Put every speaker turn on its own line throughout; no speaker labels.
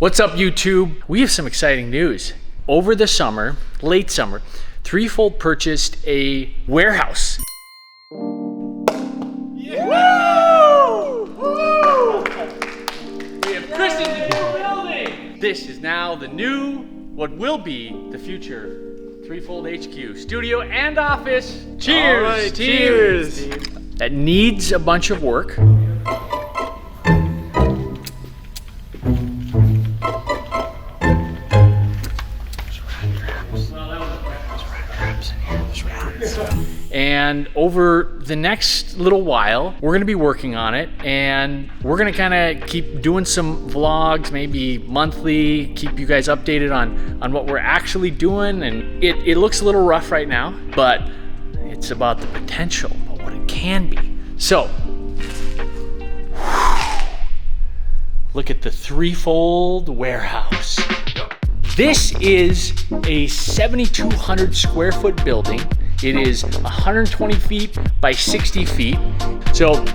What's up, YouTube? We have some exciting news. Over the summer, late summer, Threefold purchased a warehouse. Yeah. Woo! Woo! We have Chris in the new building. This is now the new, what will be the future Threefold HQ, studio and office. Cheers!
All right, cheers!
That needs a bunch of work. And over the next little while, we're gonna be working on it, and we're gonna kind of keep doing some vlogs, maybe monthly, keep you guys updated on what we're actually doing. And it looks a little rough right now, but it's about the potential of what it can be. So, look at the Threefold warehouse. This is a 7,200 square foot building. It is 120 feet by 60 feet. So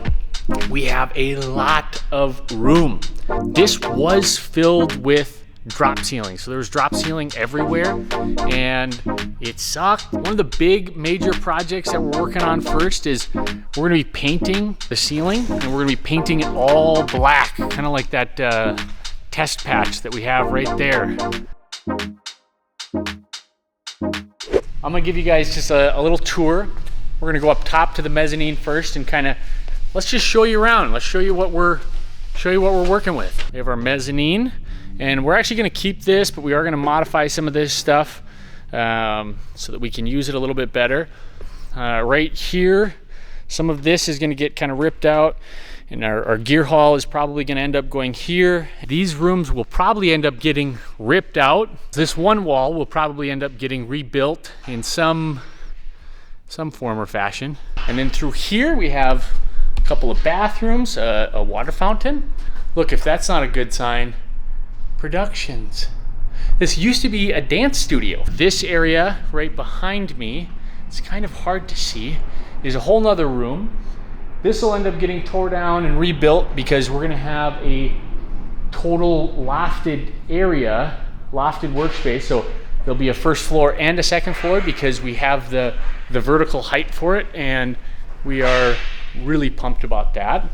we have a lot of room. This was filled with drop ceiling. So there was drop ceiling everywhere and it sucked. One of the big major projects that we're working on first is we're gonna be painting the ceiling, and we're gonna be painting it all black, kind of like that test patch that we have right there. I'm gonna give you guys just a little tour. We're gonna go up top to the mezzanine first and kind of, let's just show you around. Let's show you what we're working with. We have our mezzanine, and we're actually gonna keep this, but we are gonna modify some of this stuff so that we can use it a little bit better. Right here, some of this is gonna get kind of ripped out, and our gear hall is probably gonna end up going here. These rooms will probably end up getting ripped out. This one wall will probably end up getting rebuilt in some form or fashion. And then through here we have a couple of bathrooms, a water fountain. Look, if that's not a good sign, productions. This used to be a dance studio. This area right behind me, it's kind of hard to see, is a whole nother room. This will end up getting tore down and rebuilt because we're gonna have a total lofted area, lofted workspace. So there'll be a first floor and a second floor because we have the vertical height for it, and we are really pumped about that.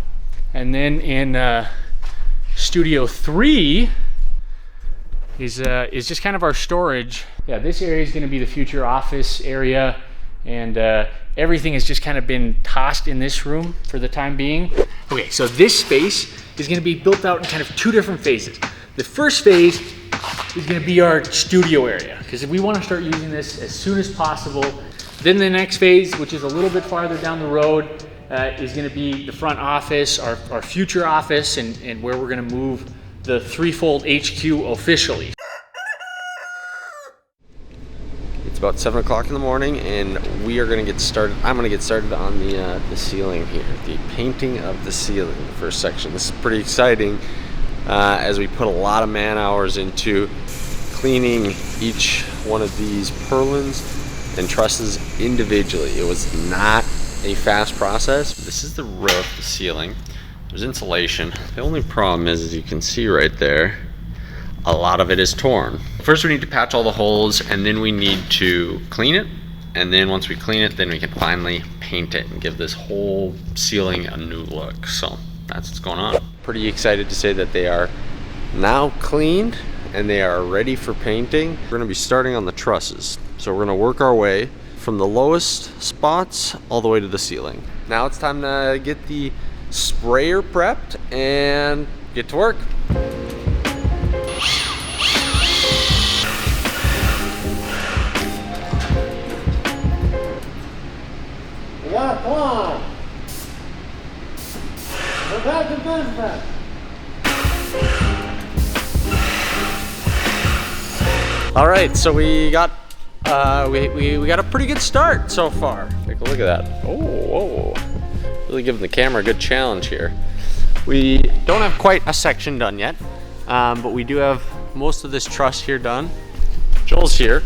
And then in Studio 3 is just kind of our storage. Yeah, this area is gonna be the future office area, and everything has just kind of been tossed in this room for the time being. Okay, so this space is gonna be built out in kind of two different phases. The first phase is gonna be our studio area, because we wanna start using this as soon as possible. Then the next phase, which is a little bit farther down the road, is gonna be the front office, our future office, and where we're gonna move the Threefold HQ officially.
About 7 o'clock in the morning, and we are going to get started. I'm going to get started on the ceiling here, the painting of the ceiling, the first section. This is pretty exciting as we put a lot of man hours into cleaning each one of these purlins and trusses individually. It was not a fast process. This is the roof, the ceiling. There's insulation. The only problem is, as you can see right there, a lot of it is torn. First we need to patch all the holes, and then we need to clean it. And then once we clean it, then we can finally paint it and give this whole ceiling a new look. So that's what's going on. Pretty excited to say that they are now cleaned and they are ready for painting. We're gonna be starting on the trusses. So we're gonna work our way from the lowest spots all the way to the ceiling. Now it's time to get the sprayer prepped and get to work.
Yeah, come on. We're back to business.
All right, so we got we got a pretty good start so far. Take a look at that. Oh, whoa. Really giving the camera a good challenge here. We don't have quite a section done yet, but we do have most of this truss here done. Joel's here.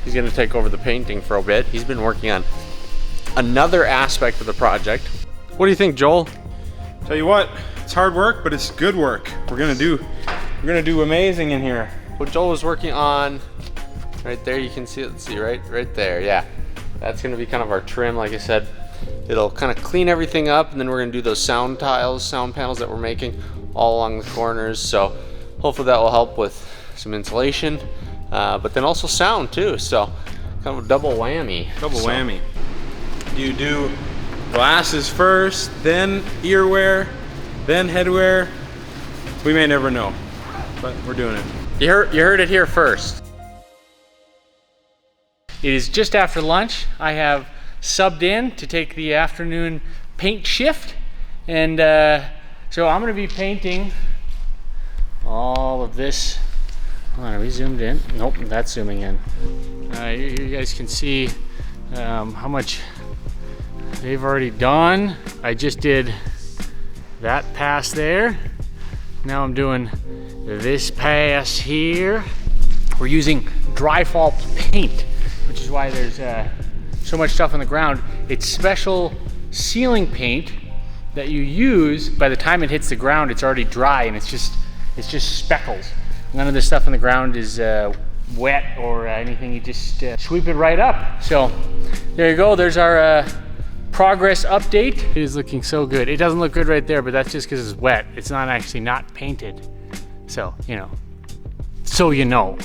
He's gonna take over the painting for a bit. He's been working on another aspect of the project. What do you think, Joel?
Tell you what, it's hard work, but it's good work. We're gonna do We're gonna do amazing in here.
What Joel was working on, right there, you can see it. Let's see, right there, yeah. That's gonna be kind of our trim, like I said. It'll kind of clean everything up, and then we're gonna do those sound panels that we're making all along the corners. So hopefully that will help with some insulation, but then also sound too. So kind of a double whammy.
Double whammy. You do glasses first, then earwear, then headwear. We may never know, but we're doing it.
You heard it here first. It is just after lunch. I have subbed in to take the afternoon paint shift, and so I'm going to be painting all of this. Hold on, are we zoomed in? Nope, that's zooming in. You guys can see how much they've already done. I just did that pass there. Now I'm doing this pass here. We're using Drywall paint, which is why there's so much stuff on the ground. It's special ceiling paint that you use. By the time it hits the ground, it's already dry, and it's just speckles. None of the stuff on the ground is wet or anything. You just sweep it right up. So there you go. There's our progress update. It is looking so good. It doesn't look good right there, but that's just because it's wet. It's not actually not painted. So, you know,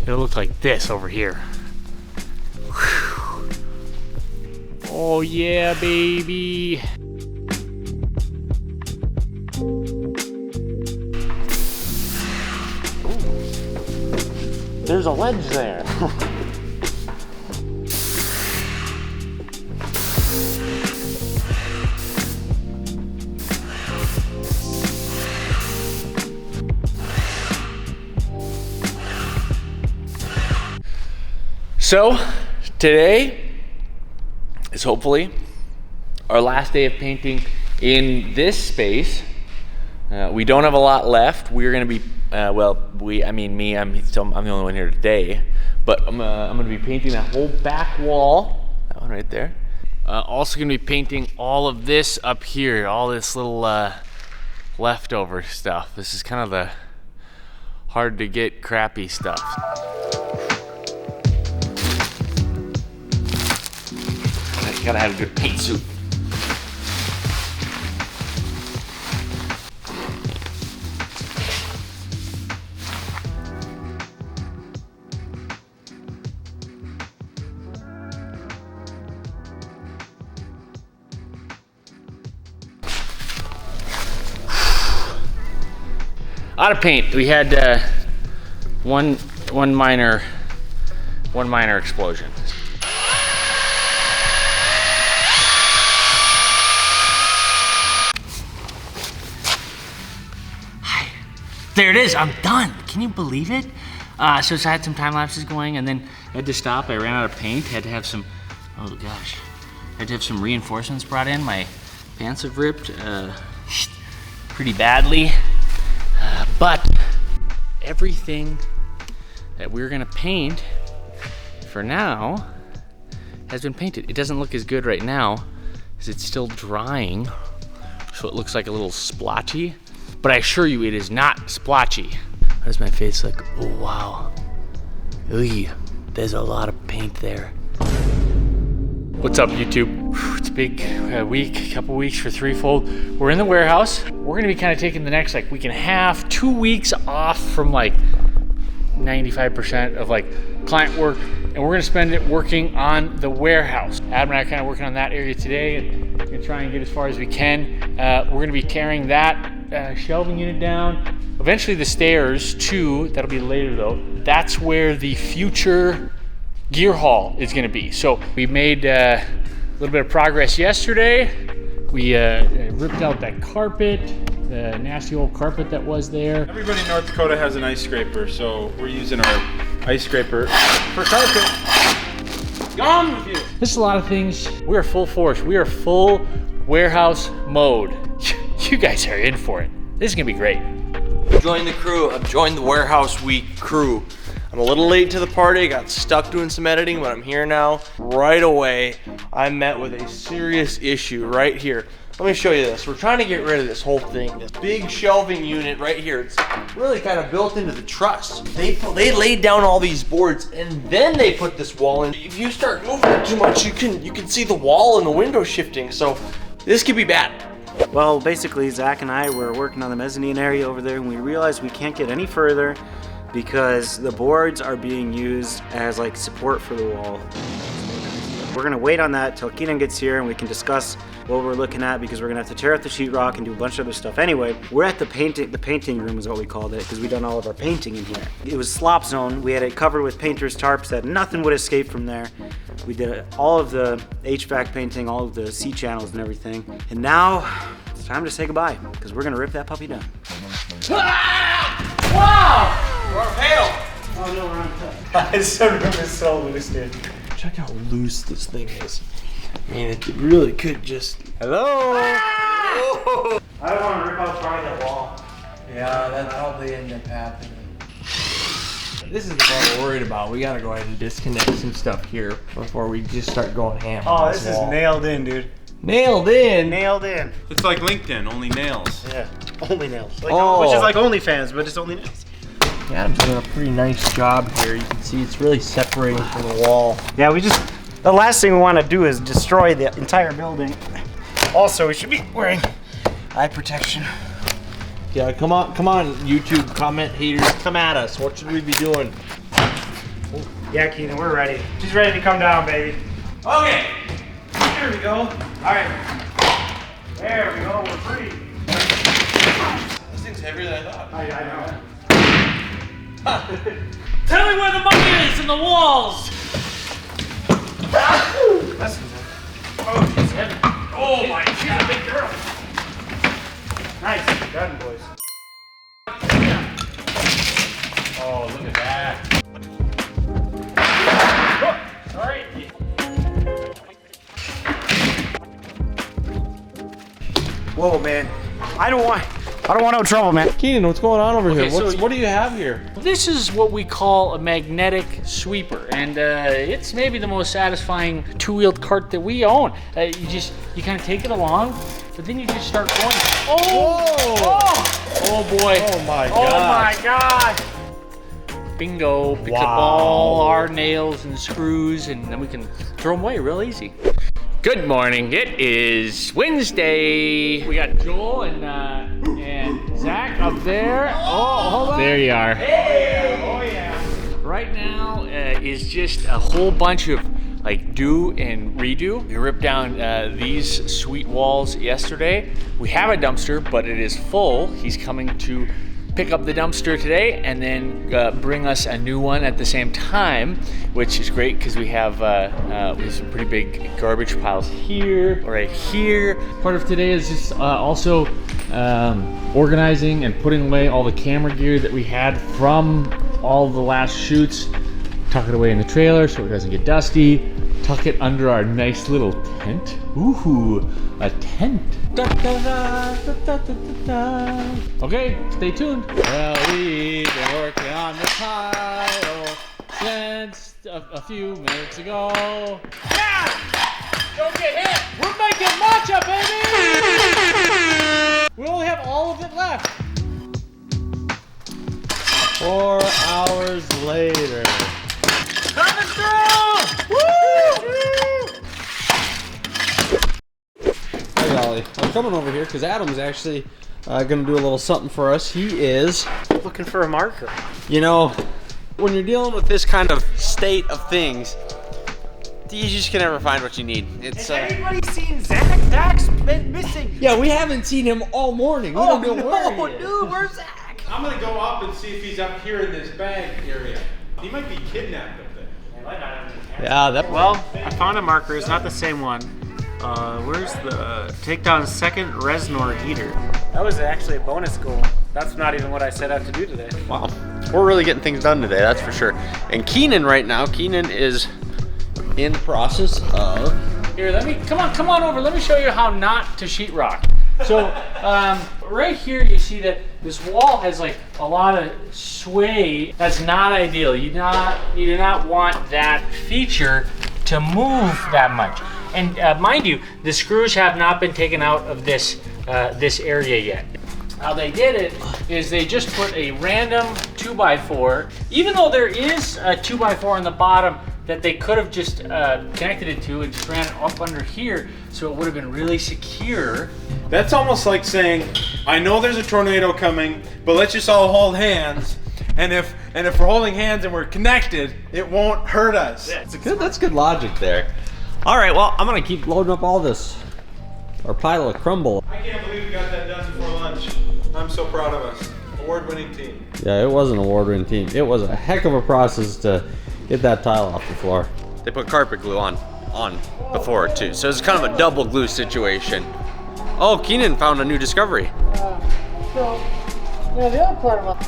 it'll look like this over here. Whew. Oh yeah, baby.
There's a ledge there.
So today is hopefully our last day of painting in this space. We don't have a lot left. We're gonna be, I'm the only one here today, but I'm gonna be painting that whole back wall, that one right there. Also gonna be painting all of this up here, all this little leftover stuff. This is kind of the hard to get crappy stuff. You gotta have a good paint suit. Out of paint. We had one minor explosion. There it is, I'm done. Can you believe it? So I had some time lapses going, and then I had to stop. I ran out of paint. Had to have some, oh gosh. Had to have some reinforcements brought in. My pants have ripped pretty badly. But everything that we're gonna paint for now has been painted. It doesn't look as good right now because it's still drying. So it looks like a little splotchy. But I assure you, it is not splotchy. How does my face look? Oh, wow. Ooh, there's a lot of paint there. What's up, YouTube? It's a big couple weeks for threefold. We're in the warehouse. We're gonna be kind of taking the next week and a half, 2 weeks off from 95% of client work, and we're gonna spend it working on the warehouse. Adam and I are kind of working on that area today, and gonna try and get as far as we can. We're gonna be tearing that shelving unit down. Eventually the stairs too, that'll be later though. That's where the future gear hall is gonna be. So we made a little bit of progress yesterday. We ripped out that carpet, the nasty old carpet that was there.
Everybody in North Dakota has an ice scraper, so we're using our ice scraper for carpet. Gone with you.
This is a lot of things. We are full force. We are full warehouse mode. You guys are in for it. This is gonna be great.
Join the crew. I've joined the Warehouse Week crew. I'm a little late to the party, got stuck doing some editing, but I'm here now. Right away, I met with a serious issue right here. Let me show you this. We're trying to get rid of this whole thing. This big shelving unit right here. It's really kind of built into the truss. They laid down all these boards and then they put this wall in. If you start moving it too much, you can see the wall and the window shifting. So this could be bad.
Well, basically, Zach and I were working on the mezzanine area over there, and we realized we can't get any further because the boards are being used as like support for the wall. We're gonna wait on that till Keenan gets here and we can discuss what we're looking at, because we're gonna have to tear out the sheetrock and do a bunch of other stuff. Anyway, we're at the painting room is what we called it, because we done all of our painting in here. It was slop zone. We had it covered with painter's tarps that nothing would escape from there. We did all of the HVAC painting, all of the C channels and everything. And now it's time to say goodbye, because we're gonna rip that puppy down.
Wow! We're on hail.
Oh no, we're on top. This room is so loose, dude.
Check how loose this thing is. I mean, it really could just. Hello?
I don't want to rip out part of that wall.
Yeah, that'd probably end up happening. This is the part we're worried about. We gotta go ahead and disconnect some stuff here before we just start going ham.
Oh, this is nailed in, dude.
Nailed in.
Nailed in.
It's like LinkedIn, only nails.
Yeah, only nails. Like,
Oh.
Which is like OnlyFans, but it's only nails.
Adam's doing a pretty nice job here. You can see it's really separating from the wall.
Yeah, the last thing we want to do is destroy the entire building. Also, we should be wearing eye protection.
Yeah, come on, YouTube comment haters, come at us. What should we be doing?
Yeah, Keenan, we're ready. She's ready to come down, baby. Okay, here we go. All right, there we go, we're free.
This thing's heavier than I thought.
I know.
Tell me where the money is in the walls.
Oh, she's heavy. Oh my, she's a big girl. Nice, done, boys.
Oh, look at that.
Oh, sorry. Whoa, man. I don't want no trouble, man.
Keenan, what's going on over here?
so
What do you have here?
This is what we call a magnetic sweeper, and it's maybe the most satisfying two-wheeled cart that we own. You kind of take it along, but then you just start going. Oh boy!
Oh my
Oh
god!
my god! Bingo! Picks up
Wow.
all our nails and screws, and then we can throw them away real easy. Good morning. It is Wednesday. We got Joel and Zach up there. Oh, hold on. There you are.
Hey! Oh, yeah.
Right now is just a whole bunch of like do and redo. We ripped down these sweet walls yesterday. We have a dumpster, but it is full. He's coming to pick up the dumpster today and then bring us a new one at the same time, which is great because we have some pretty big garbage piles here, right here. Part of today is just also organizing and putting away all the camera gear that we had from all the last shoots. Tuck it away in the trailer so it doesn't get dusty. Tuck it under our nice little tent. Ooh, a tent. Da, da, da, da, da, da, da. Okay, stay tuned. Well, we've been working on the title since a few minutes ago. Yeah! Don't get hit! We're making matcha, baby! We only have all of it left.
4 hours later.
Coming through! Woo!
Hi, Haylie. I'm coming over here because Adam's actually gonna do a little something for us. He is
Looking for a marker.
You know, when you're dealing with this kind of state of things, you just can never find what you need. It's
Has anybody seen Zach? Zach's been missing.
yeah, we haven't seen him all morning. We don't know where he is.
Dude, where's Zach?
I'm gonna go up and see if he's up here in this bag area. He might be kidnapped up there.
Yeah, that.
Well, I found a marker. It's not the same one. Where's the takedown second Resnor heater? That was actually a bonus goal. That's not even what I set out to do today.
Wow, we're really getting things done today, that's for sure. And Keenan right now, Keenan is in the process of...
Here, come on over. Let me show you how not to sheetrock. So, right here you see that this wall has like a lot of sway. That's not ideal. You do not want that feature to move that much. And mind you, the screws have not been taken out of this this area yet. How they did it is they just put a random 2x4, even though there is a 2x4 on the bottom that they could have just connected it to and just ran it up under here, so it would have been really secure.
That's almost like saying, I know there's a tornado coming, but let's just all hold hands. And if we're holding hands and we're connected, it won't hurt us.
That's good logic there. All right, well, I'm gonna keep loading up all this, our pile of crumble.
I can't believe we got that done before lunch. I'm so proud of us. Award-winning team.
Yeah, it was an award-winning team. It was a heck of a process to get that tile off the floor. They put carpet glue on before too, so it's kind of a double glue situation. Oh, Keenan found a new discovery.
So, yeah, the other part about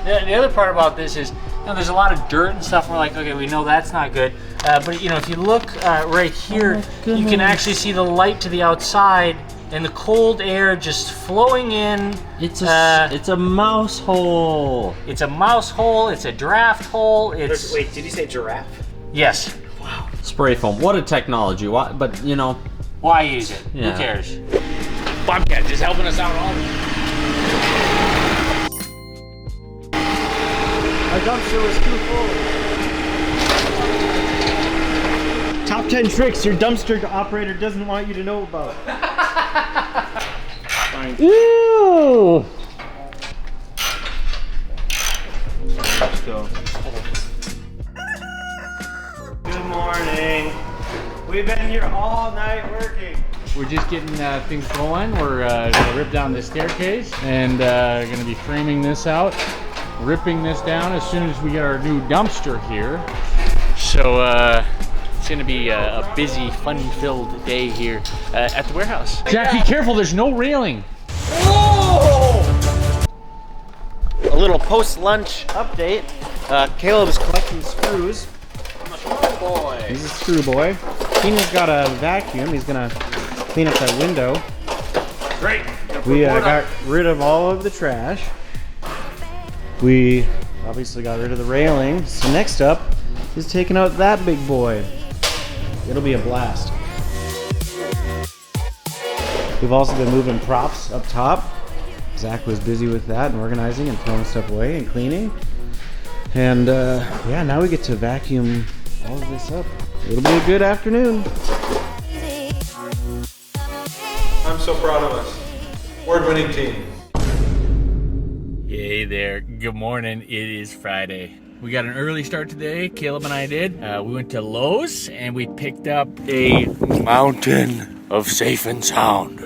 The other part about this is, you know, there's a lot of dirt and stuff. We're like, okay, we know that's not good. But you know, if you look right here, you can actually see the light to the outside and the cold air just flowing in.
It's a mouse hole.
It's a mouse hole. It's a draft hole. It's
Wait, did you say giraffe?
yes.
Spray foam. What a technology. Why, but you know,
Why use it?
Yeah.
Who cares? Bobcat just helping us out all.
Our dumpster was too full. Top 10 tricks your dumpster operator doesn't want you to know about. Fine.
Ew!
Let's go. Good morning. We've been here all night working.
We're just getting things going. We're gonna rip down this staircase and gonna be framing this out, ripping this down as soon as we get our new dumpster here. So it's gonna be a busy, fun-filled day here at the warehouse. Jack, be careful, there's no railing.
A little post-lunch update. Caleb's collecting screws.
He's a screw boy. Keenan's got a vacuum. He's gonna clean up that window.
Great.
We got rid of all of the trash. We obviously got rid of the railing. So next up is taking out that big boy. It'll be a blast. We've also been moving props up top. Zach was busy with that and organizing and throwing stuff away and cleaning. And yeah, now we get to vacuum all of this up. It'll be a good afternoon.
I'm so proud of us. Award-winning team.
Hey there, good morning. It is Friday. We got an early start today, Caleb and I did. We went to Lowe's and we picked up a mountain of safe and sound.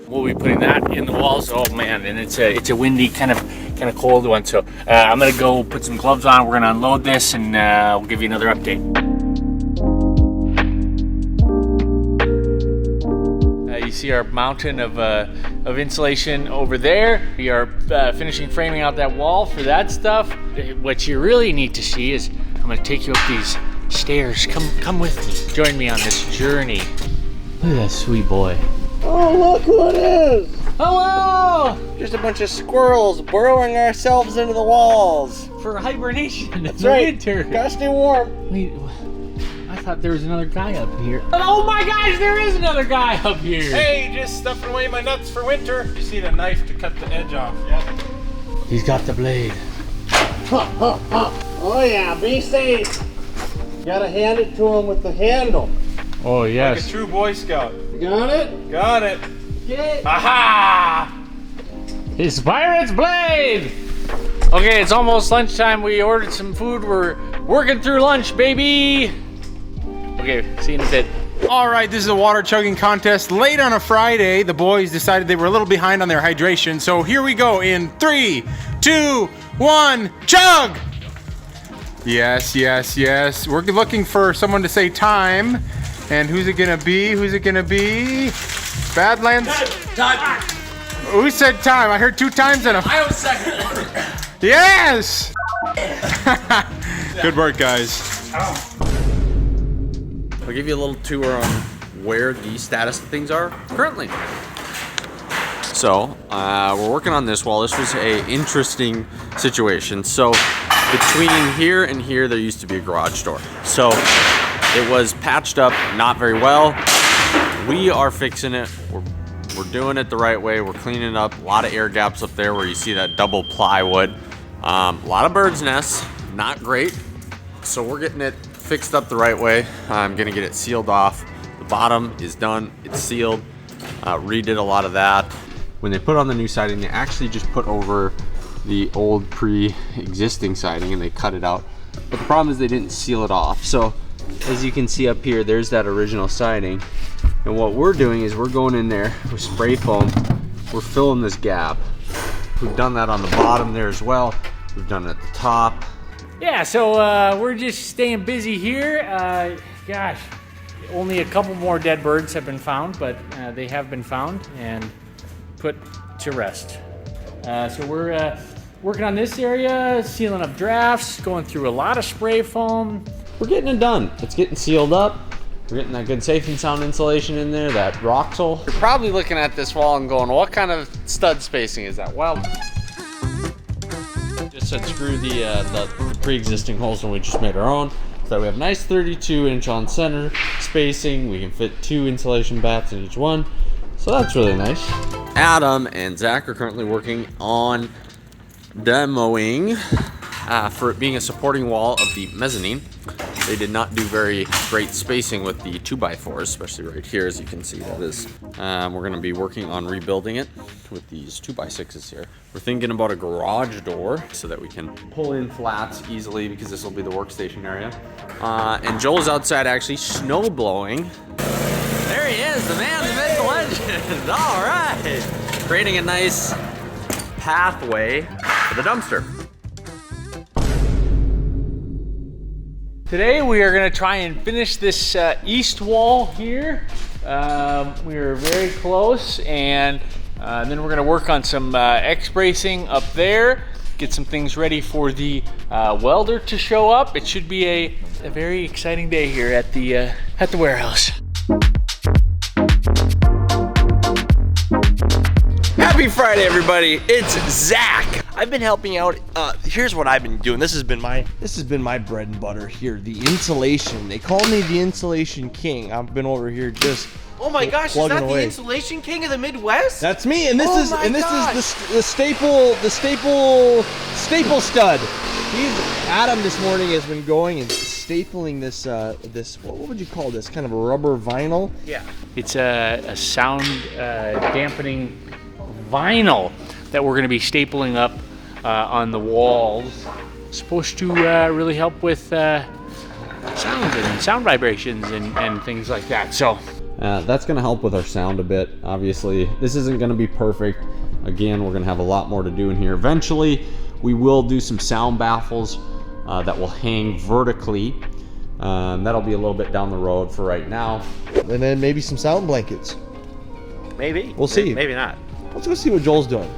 We'll be putting that in the walls. Oh man, and it's a windy, kind of cold one. So I'm gonna go put some gloves on. We're gonna unload this and we'll give you another update. You see our mountain of insulation over there. We are finishing framing out that wall for that stuff. What you really need to see is I'm gonna take you up these stairs. Come with me. Join me on this journey. Look at that sweet boy.
Oh, look who it is!
Hello!
Just a bunch of squirrels burrowing ourselves into the walls.
For hibernation in the
right.
winter.
Gotta stay warm.
Wait, I thought there was another guy up here. Oh my gosh, there is another guy up here.
Hey, just stuffing away my nuts for winter. Just need a knife to cut the edge off. Yep.
He's got the blade.
Oh yeah, be safe. Gotta hand it to him with the handle.
Oh
Like a
yes.
true Boy Scout.
You got it?
Got it.
Okay.
Aha!
His pirate's blade! Okay, it's almost lunchtime. We ordered some food. We're working through lunch, baby! Okay, see you in a bit.
All right, this is a water chugging contest. Late on a Friday, the boys decided they were a little behind on their hydration. So here we go in 3, 2, 1, chug! Yes, yes, yes. We're looking for someone to say time. And who's it gonna be? Who's it gonna be? Badlands?
Time.
Who said time? I heard 2 times in a...
I was second.
Yes! Good work, guys.
I'll give you a little tour on where the status of things are currently. So, we're working on this wall. This was a interesting situation. So, between here and here, there used to be a garage door. So, It was patched up not very well. We are fixing it. We're doing it the right way. We're cleaning up a lot of air gaps up there where you see that double plywood. A lot of bird's nests, not great. So we're getting it fixed up the right way. I'm gonna get it sealed off. The bottom is done, it's sealed. Redid a lot of that. When they put on the new siding, they actually just put over the old pre-existing siding and they cut it out. But the problem is they didn't seal it off. So as you can see up here, there's that original siding. And what we're doing is we're going in there with spray foam. We're filling this gap. We've done that on the bottom there as well. We've done it at the top.
Yeah, so we're just staying busy here. Gosh, only a couple more dead birds have been found, but they have been found and put to rest. So we're working on this area, sealing up drafts, going through a lot of spray foam.
We're getting it done. It's getting sealed up. We're getting that good safe and sound insulation in there, that Roxol. You're probably looking at this wall and going, what kind of stud spacing is that? Well, just unscrew the pre-existing holes and we just made our own. So we have nice 32-inch on center spacing. We can fit 2 insulation baths in each one. So that's really nice. Adam and Zach are currently working on demoing for it being a supporting wall of the mezzanine. They did not do very great spacing with the 2x4s, especially right here, as you can see. That is, we're going to be working on rebuilding it with these 2x6s here. We're thinking about a garage door so that we can pull in flats easily because this will be the workstation area. And Joel's outside actually snow blowing. There he is, the man, the myth, the legend. All right, creating a nice pathway for the dumpster.
Today we are going to try and finish this east wall here. We are very close, and then we're going to work on some X-bracing up there, get some things ready for the welder to show up. It should be a very exciting day here at the warehouse.
Happy Friday, everybody. It's Zach. I've been helping out. Here's what I've been doing. This has been my bread and butter here. The insulation. They call me the insulation king. I've been over here just
Oh my gosh, is that
away.
the insulation king of the Midwest?
That's me, and this is the staple stud. Adam this morning has been going and stapling this what would you call this? Kind of a rubber vinyl?
Yeah. It's a sound dampening vinyl that we're going to be stapling up on the walls. It's supposed to really help with sound and sound vibrations and things like that. So
that's going to help with our sound a bit. Obviously, this isn't going to be perfect. Again, we're going to have a lot more to do in here. Eventually, we will do some sound baffles that will hang vertically. That'll be a little bit down the road for right now.
And then maybe some sound blankets.
Maybe.
We'll see.
Maybe not.
Let's go see what Joel's doing.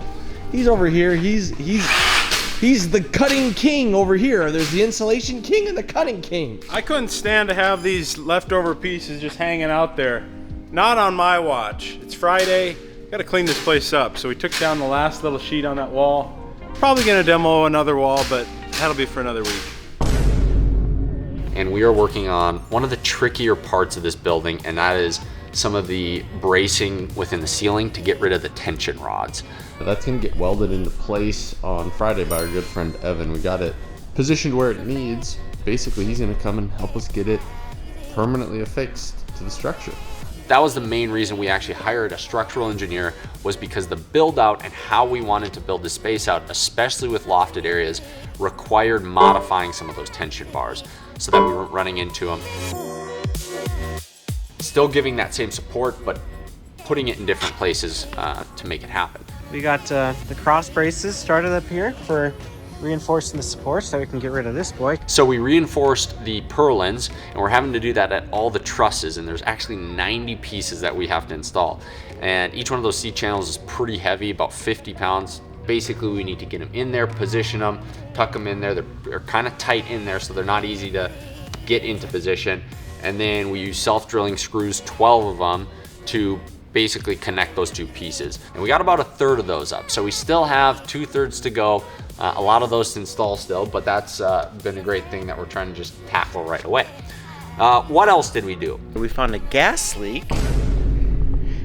He's over here. He's the cutting king over here. There's the insulation king and the cutting king.
I couldn't stand to have these leftover pieces just hanging out there. Not on my watch. It's Friday. Got to clean this place up. So we took down the last little sheet on that wall. Probably going to demo another wall, but that'll be for another week.
And we are working on one of the trickier parts of this building, and that is some of the bracing within the ceiling to get rid of the tension rods. That's gonna get welded into place on Friday by our good friend Evan. We got it positioned where it needs. Basically, he's gonna come and help us get it permanently affixed to the structure. That was the main reason we actually hired a structural engineer, was because the build out and how we wanted to build the space out, especially with lofted areas, required modifying some of those tension bars so that we weren't running into them. Still giving that same support, but putting it in different places to make it happen.
We got the cross braces started up here for reinforcing the support so we can get rid of this boy.
So we reinforced the purlins, and we're having to do that at all the trusses, and there's actually 90 pieces that we have to install. And each one of those C-channels is pretty heavy, about 50 pounds. Basically, we need to get them in there, position them, tuck them in there. They're kind of tight in there, so they're not easy to get into position. And then we use self-drilling screws, 12 of them, to basically connect those two pieces. And we got about a third of those up. So we still have 2/3 to go. A lot of those to install still, but that's been a great thing that we're trying to just tackle right away. What else did we do?
We found a gas leak,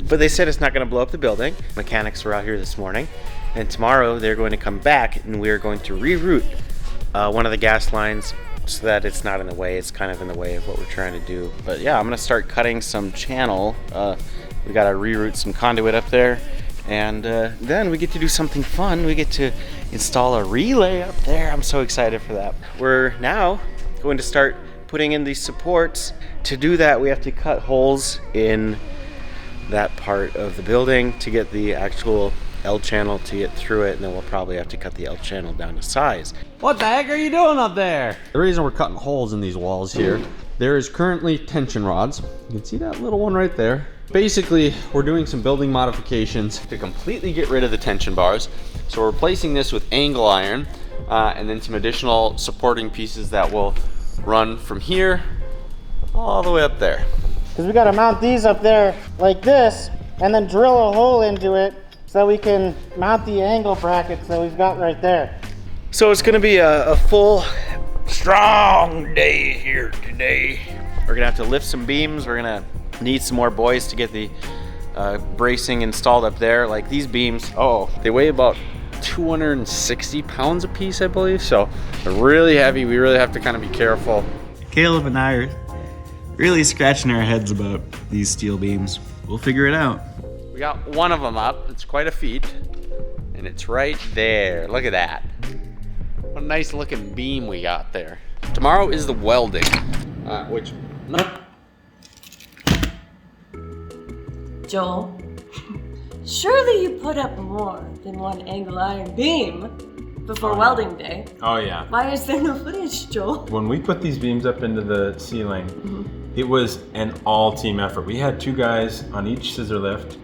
but they said it's not going to blow up the building. Mechanics were out here this morning, and tomorrow they're going to come back and we're going to reroute one of the gas lines so that it's not in the way. It's kind of in the way of what we're trying to do. But yeah, I'm going to start cutting some channel. We got to reroute some conduit up there, and then we get to do something fun. We get to install a relay up there. I'm so excited for that. We're now going to start putting in these supports. To do that, we have to cut holes in that part of the building to get the actual L channel to get through it, and then we'll probably have to cut the L channel down to size.
What the heck are you doing up there? The reason we're cutting holes in these walls here, there is currently tension rods. You can see that little one right there. Basically, we're doing some building modifications to completely get rid of the tension bars. So we're replacing this with angle iron and then some additional supporting pieces that will run from here all the way up there.
Because we got to mount these up there like this and then drill a hole into it so we can mount the angle brackets that we've got right there.
So it's gonna be a full, strong day here today. We're gonna have to lift some beams. We're gonna need some more boys to get the bracing installed up there. Like these beams,
They weigh about 260 pounds a piece, I believe. So they're really heavy. We really have to kind of be careful.
Caleb and I are really scratching our heads about these steel beams. We'll figure it out.
We got one of them up. It's quite a feat. And it's right there. Look at that. What a nice looking beam we got there. Tomorrow is the welding, which...
Joel, surely you put up more than one angle iron beam before welding day.
Oh yeah.
Why is there no footage, Joel?
When we put these beams up into the ceiling, it was an all-team effort. We had 2 guys on each scissor lift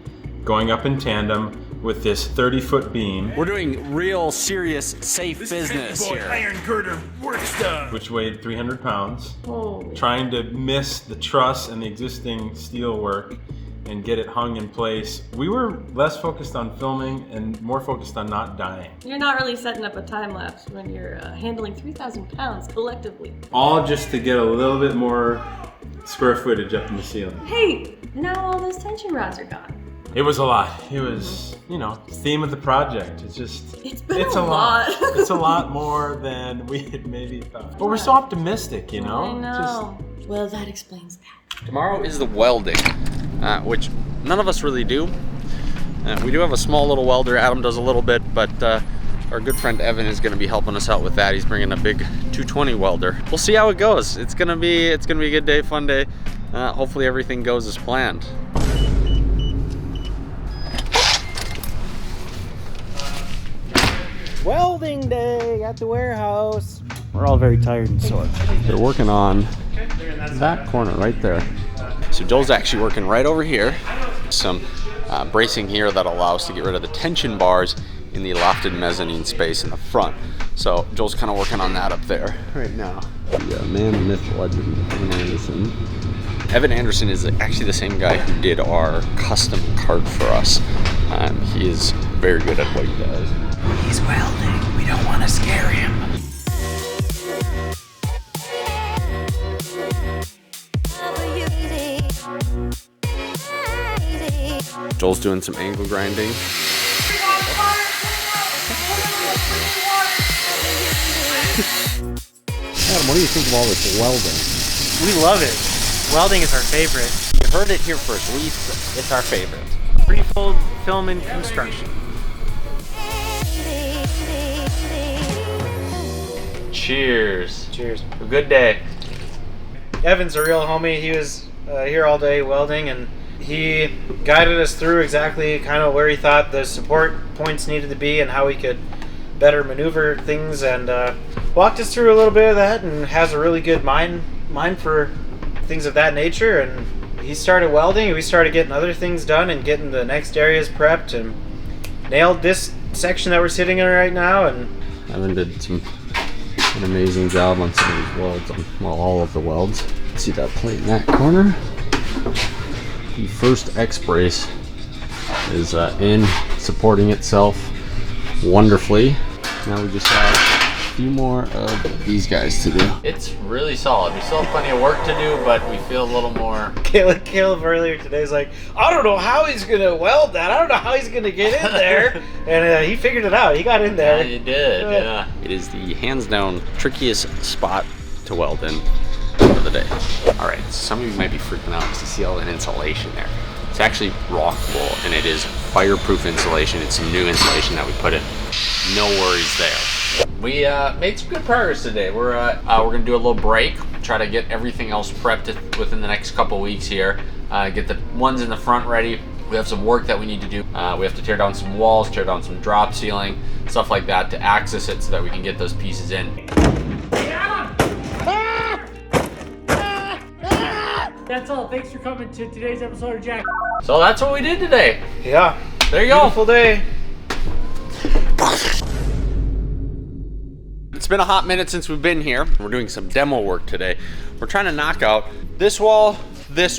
going up in tandem with this 30-foot beam.
We're doing real serious safe business here.
Iron girder work stuff. Which weighed 300 pounds.
Holy.
Trying to miss the truss and the existing steel work and get it hung in place. We were less focused on filming and more focused on not dying.
You're not really setting up a time lapse when you're handling 3,000 pounds collectively.
All just to get a little bit more square footage up in the ceiling.
Hey, now all those tension rods are gone.
It was a lot. It was, you know, theme of the project. It's just,
It's a lot.
It's a lot more than we had maybe thought. But we're so optimistic, you know?
I know. Well, that explains that.
Tomorrow is the welding, which none of us really do. We do have a small little welder. Adam does a little bit, but our good friend Evan is going to be helping us out with that. He's bringing a big 220 welder. We'll see how it goes. It's gonna be a good day, fun day. Hopefully everything goes as planned.
Welding day at the warehouse. We're all very tired and sore.
They're working on that corner right there. So Joel's actually working right over here. Some bracing here that allows to get rid of the tension bars in the lofted mezzanine space in the front. So Joel's kind of working on that up there right now. Yeah, man, myth, legend, Evan Anderson. Evan Anderson is actually the same guy who did our custom cart for us. He is very good at what he does.
He's welding. We don't want to scare him.
Joel's doing some angle grinding. Adam, what do you think of all this welding?
We love it. Welding is our favorite.
You heard it here first. It's our favorite.
Pre-fold film and construction.
Cheers.
Cheers.
A good day.
Evan's a real homie. He was here all day welding, and he guided us through exactly kind of where he thought the support points needed to be and how we could better maneuver things, and walked us through a little bit of that, and has a really good mind for things of that nature. And he started welding, and we started getting other things done and getting the next areas prepped, and nailed this section that we're sitting in right now. And
Evan did an amazing job on some of these welds, well, all of the welds. See that plate in that corner? The first X brace is in, supporting itself wonderfully. Now we just have few more of these guys to do.
It's really solid. We still have plenty of work to do, but we feel a little more.
Caleb earlier today is like, I don't know how he's gonna weld that. I don't know how he's gonna get in there. And he figured it out. He got in there.
Yeah, you did. Yeah.
It is the hands down trickiest spot to weld in for the day. All right, some of you might be freaking out because you see all that insulation there. It's actually rock wool, and it is fireproof insulation. It's some new insulation that we put in. No worries there.
We made some good progress today. We're gonna do a little break, try to get everything else prepped within the next couple weeks here. Get the ones in the front ready. We have some work that we need to do. We have to tear down some walls, tear down some drop ceiling, stuff like that to access it so that we can get those pieces in. That's all. Thanks for coming to today's episode of Jack. So that's what we did today.
Yeah.
There you go.
Beautiful day.
It's been a hot minute since we've been here. We're doing some demo work today. We're trying to knock out this wall, that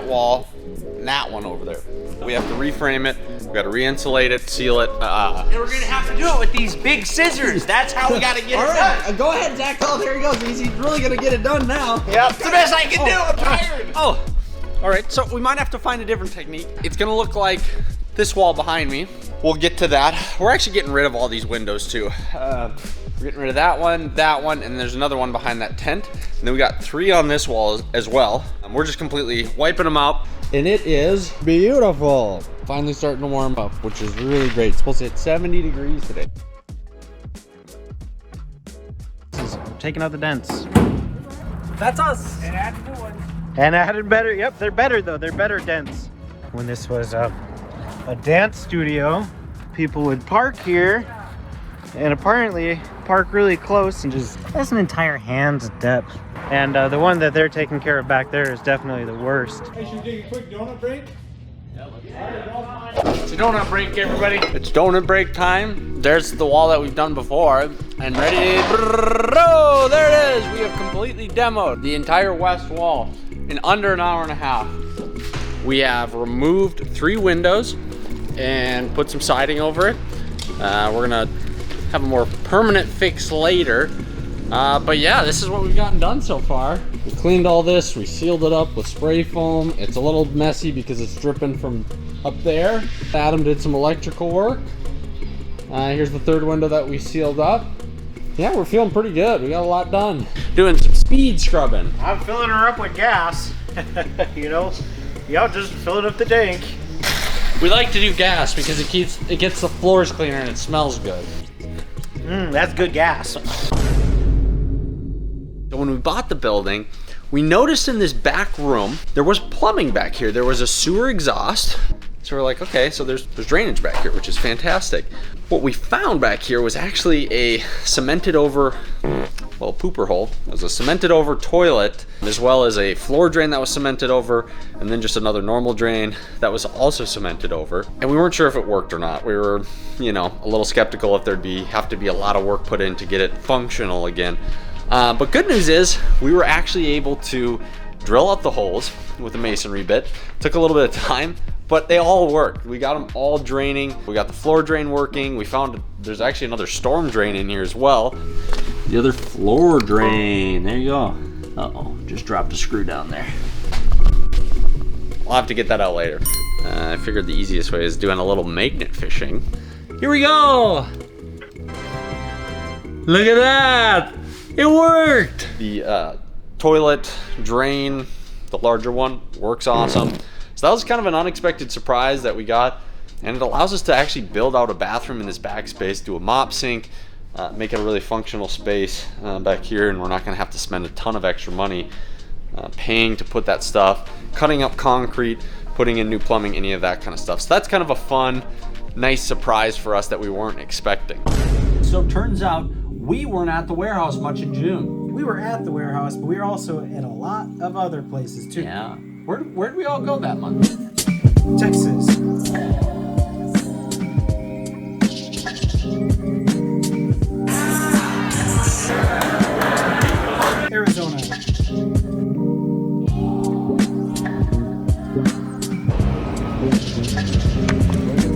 wall, and that one over there. We have to reframe it. We got to re-insulate it, seal it.
And we're gonna have to do it with these big scissors. That's how we gotta get it done.
Go ahead, Zach. Oh, there he goes. He's really gonna get it done now.
Yep. It's the best I can do. I'm tired.
Oh, all right. So we might have to find a different technique. It's gonna look like this wall behind me. We'll get to that. We're actually getting rid of all these windows too. We're getting rid of that one, and there's another one behind that tent. And then we got 3 on this wall as well. We're just completely wiping them out. And it is beautiful. Finally starting to warm up, which is really great. It's supposed to hit 70 degrees today.
Taking out the dents.
That's us.
And add new ones.
And added better. Yep, they're better though. They're better dents. When this was a dance studio, people would park here and apparently park really close and just, that's an entire hand's depth. And the one that they're taking care of back there is definitely the worst.
Hey, should we take a quick donut break?
It's a donut break, everybody.
It's donut break time. There's the wall that we've done before. And ready, oh, there it is. We have completely demoed the entire west wall in under an hour and a half. We have removed 3 windows and put some siding over it. We're gonna have a more permanent fix later. But yeah, this is what we've gotten done so far. We cleaned all this, we sealed it up with spray foam. It's a little messy because it's dripping from up there. Adam did some electrical work. Here's the 3rd window that we sealed up. Yeah, we're feeling pretty good. We got a lot done. Doing some speed scrubbing.
I'm filling her up with gas. You know, yeah, just filling up the tank.
We like to do gas because it gets the floors cleaner and it smells good.
That's good gas.
So when we bought the building, we noticed in this back room, there was plumbing back here. There was a sewer exhaust. So we're like, okay, so there's drainage back here, which is fantastic. What we found back here was actually a cemented over, well, pooper hole. It was a cemented over toilet, as well as a floor drain that was cemented over, and then just another normal drain that was also cemented over. And we weren't sure if it worked or not. We were, you know, a little skeptical if there'd have to be a lot of work put in to get it functional again. But good news is we were actually able to drill out the holes with a masonry bit. Took a little bit of time, but they all worked. We got them all draining. We got the floor drain working. We found there's actually another storm drain in here as well. The other floor drain, there you go. Uh-oh, just dropped a screw down there. I'll have to get that out later. I figured the easiest way is doing a little magnet fishing. Here we go. Look at that. It worked! The toilet drain, the larger one, works awesome. So that was kind of an unexpected surprise that we got, and it allows us to actually build out a bathroom in this back space, do a mop sink, make it a really functional space back here, and we're not gonna have to spend a ton of extra money paying to put that stuff, cutting up concrete, putting in new plumbing, any of that kind of stuff. So that's kind of a fun, nice surprise for us that we weren't expecting.
So it turns out we weren't at the warehouse much in June.
We were at the warehouse, but we were also at a lot of other places too.
Yeah. Where'd we all go that month?
Texas. Arizona.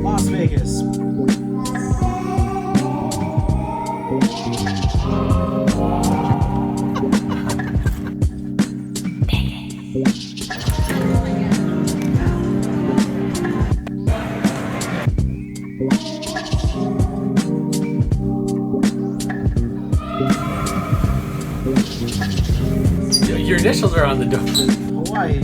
Las Vegas.
Your initials are on the door.
Hawaii.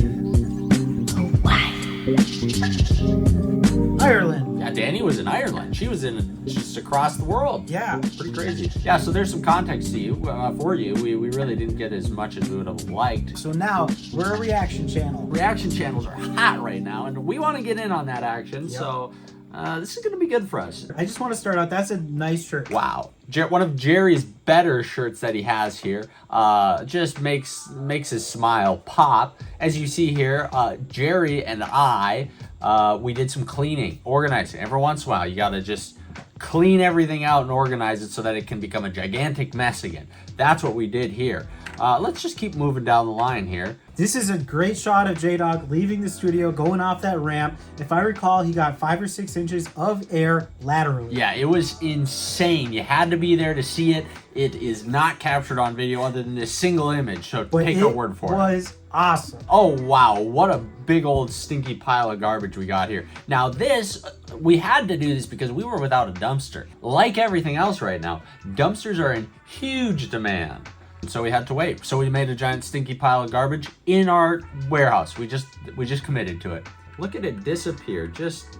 Ireland.
Yeah, Dani was in Ireland. She was in just across the world.
Yeah.
Pretty crazy. Yeah, so there's some context to you, for you. We really didn't get as much as we would have liked.
So now we're a reaction channel.
Reaction channels are hot right now, and we want to get in on that action, so this is going to be good for us.
I just want to start out. That's a nice shirt.
Wow. One of Jerry's better shirts that he has here just makes his smile pop. As you see here, Jerry and I, we did some cleaning, organizing. Every once in a while, you got to just clean everything out and organize it so that it can become a gigantic mess again. That's what we did here. Let's just keep moving down the line here.
This is a great shot of J-Dog leaving the studio, going off that ramp. If I recall, he got 5 or 6 inches of air laterally.
Yeah, it was insane. You had to be there to see it. It is not captured on video other than this single image, so take our word for it.
It was awesome.
Oh, wow. What a big old stinky pile of garbage we got here. Now this, we had to do this because we were without a dumpster. Like everything else right now, dumpsters are in huge demand. So we had to wait. So we made a giant stinky pile of garbage in our warehouse. We just committed to it. Look at it disappear. Just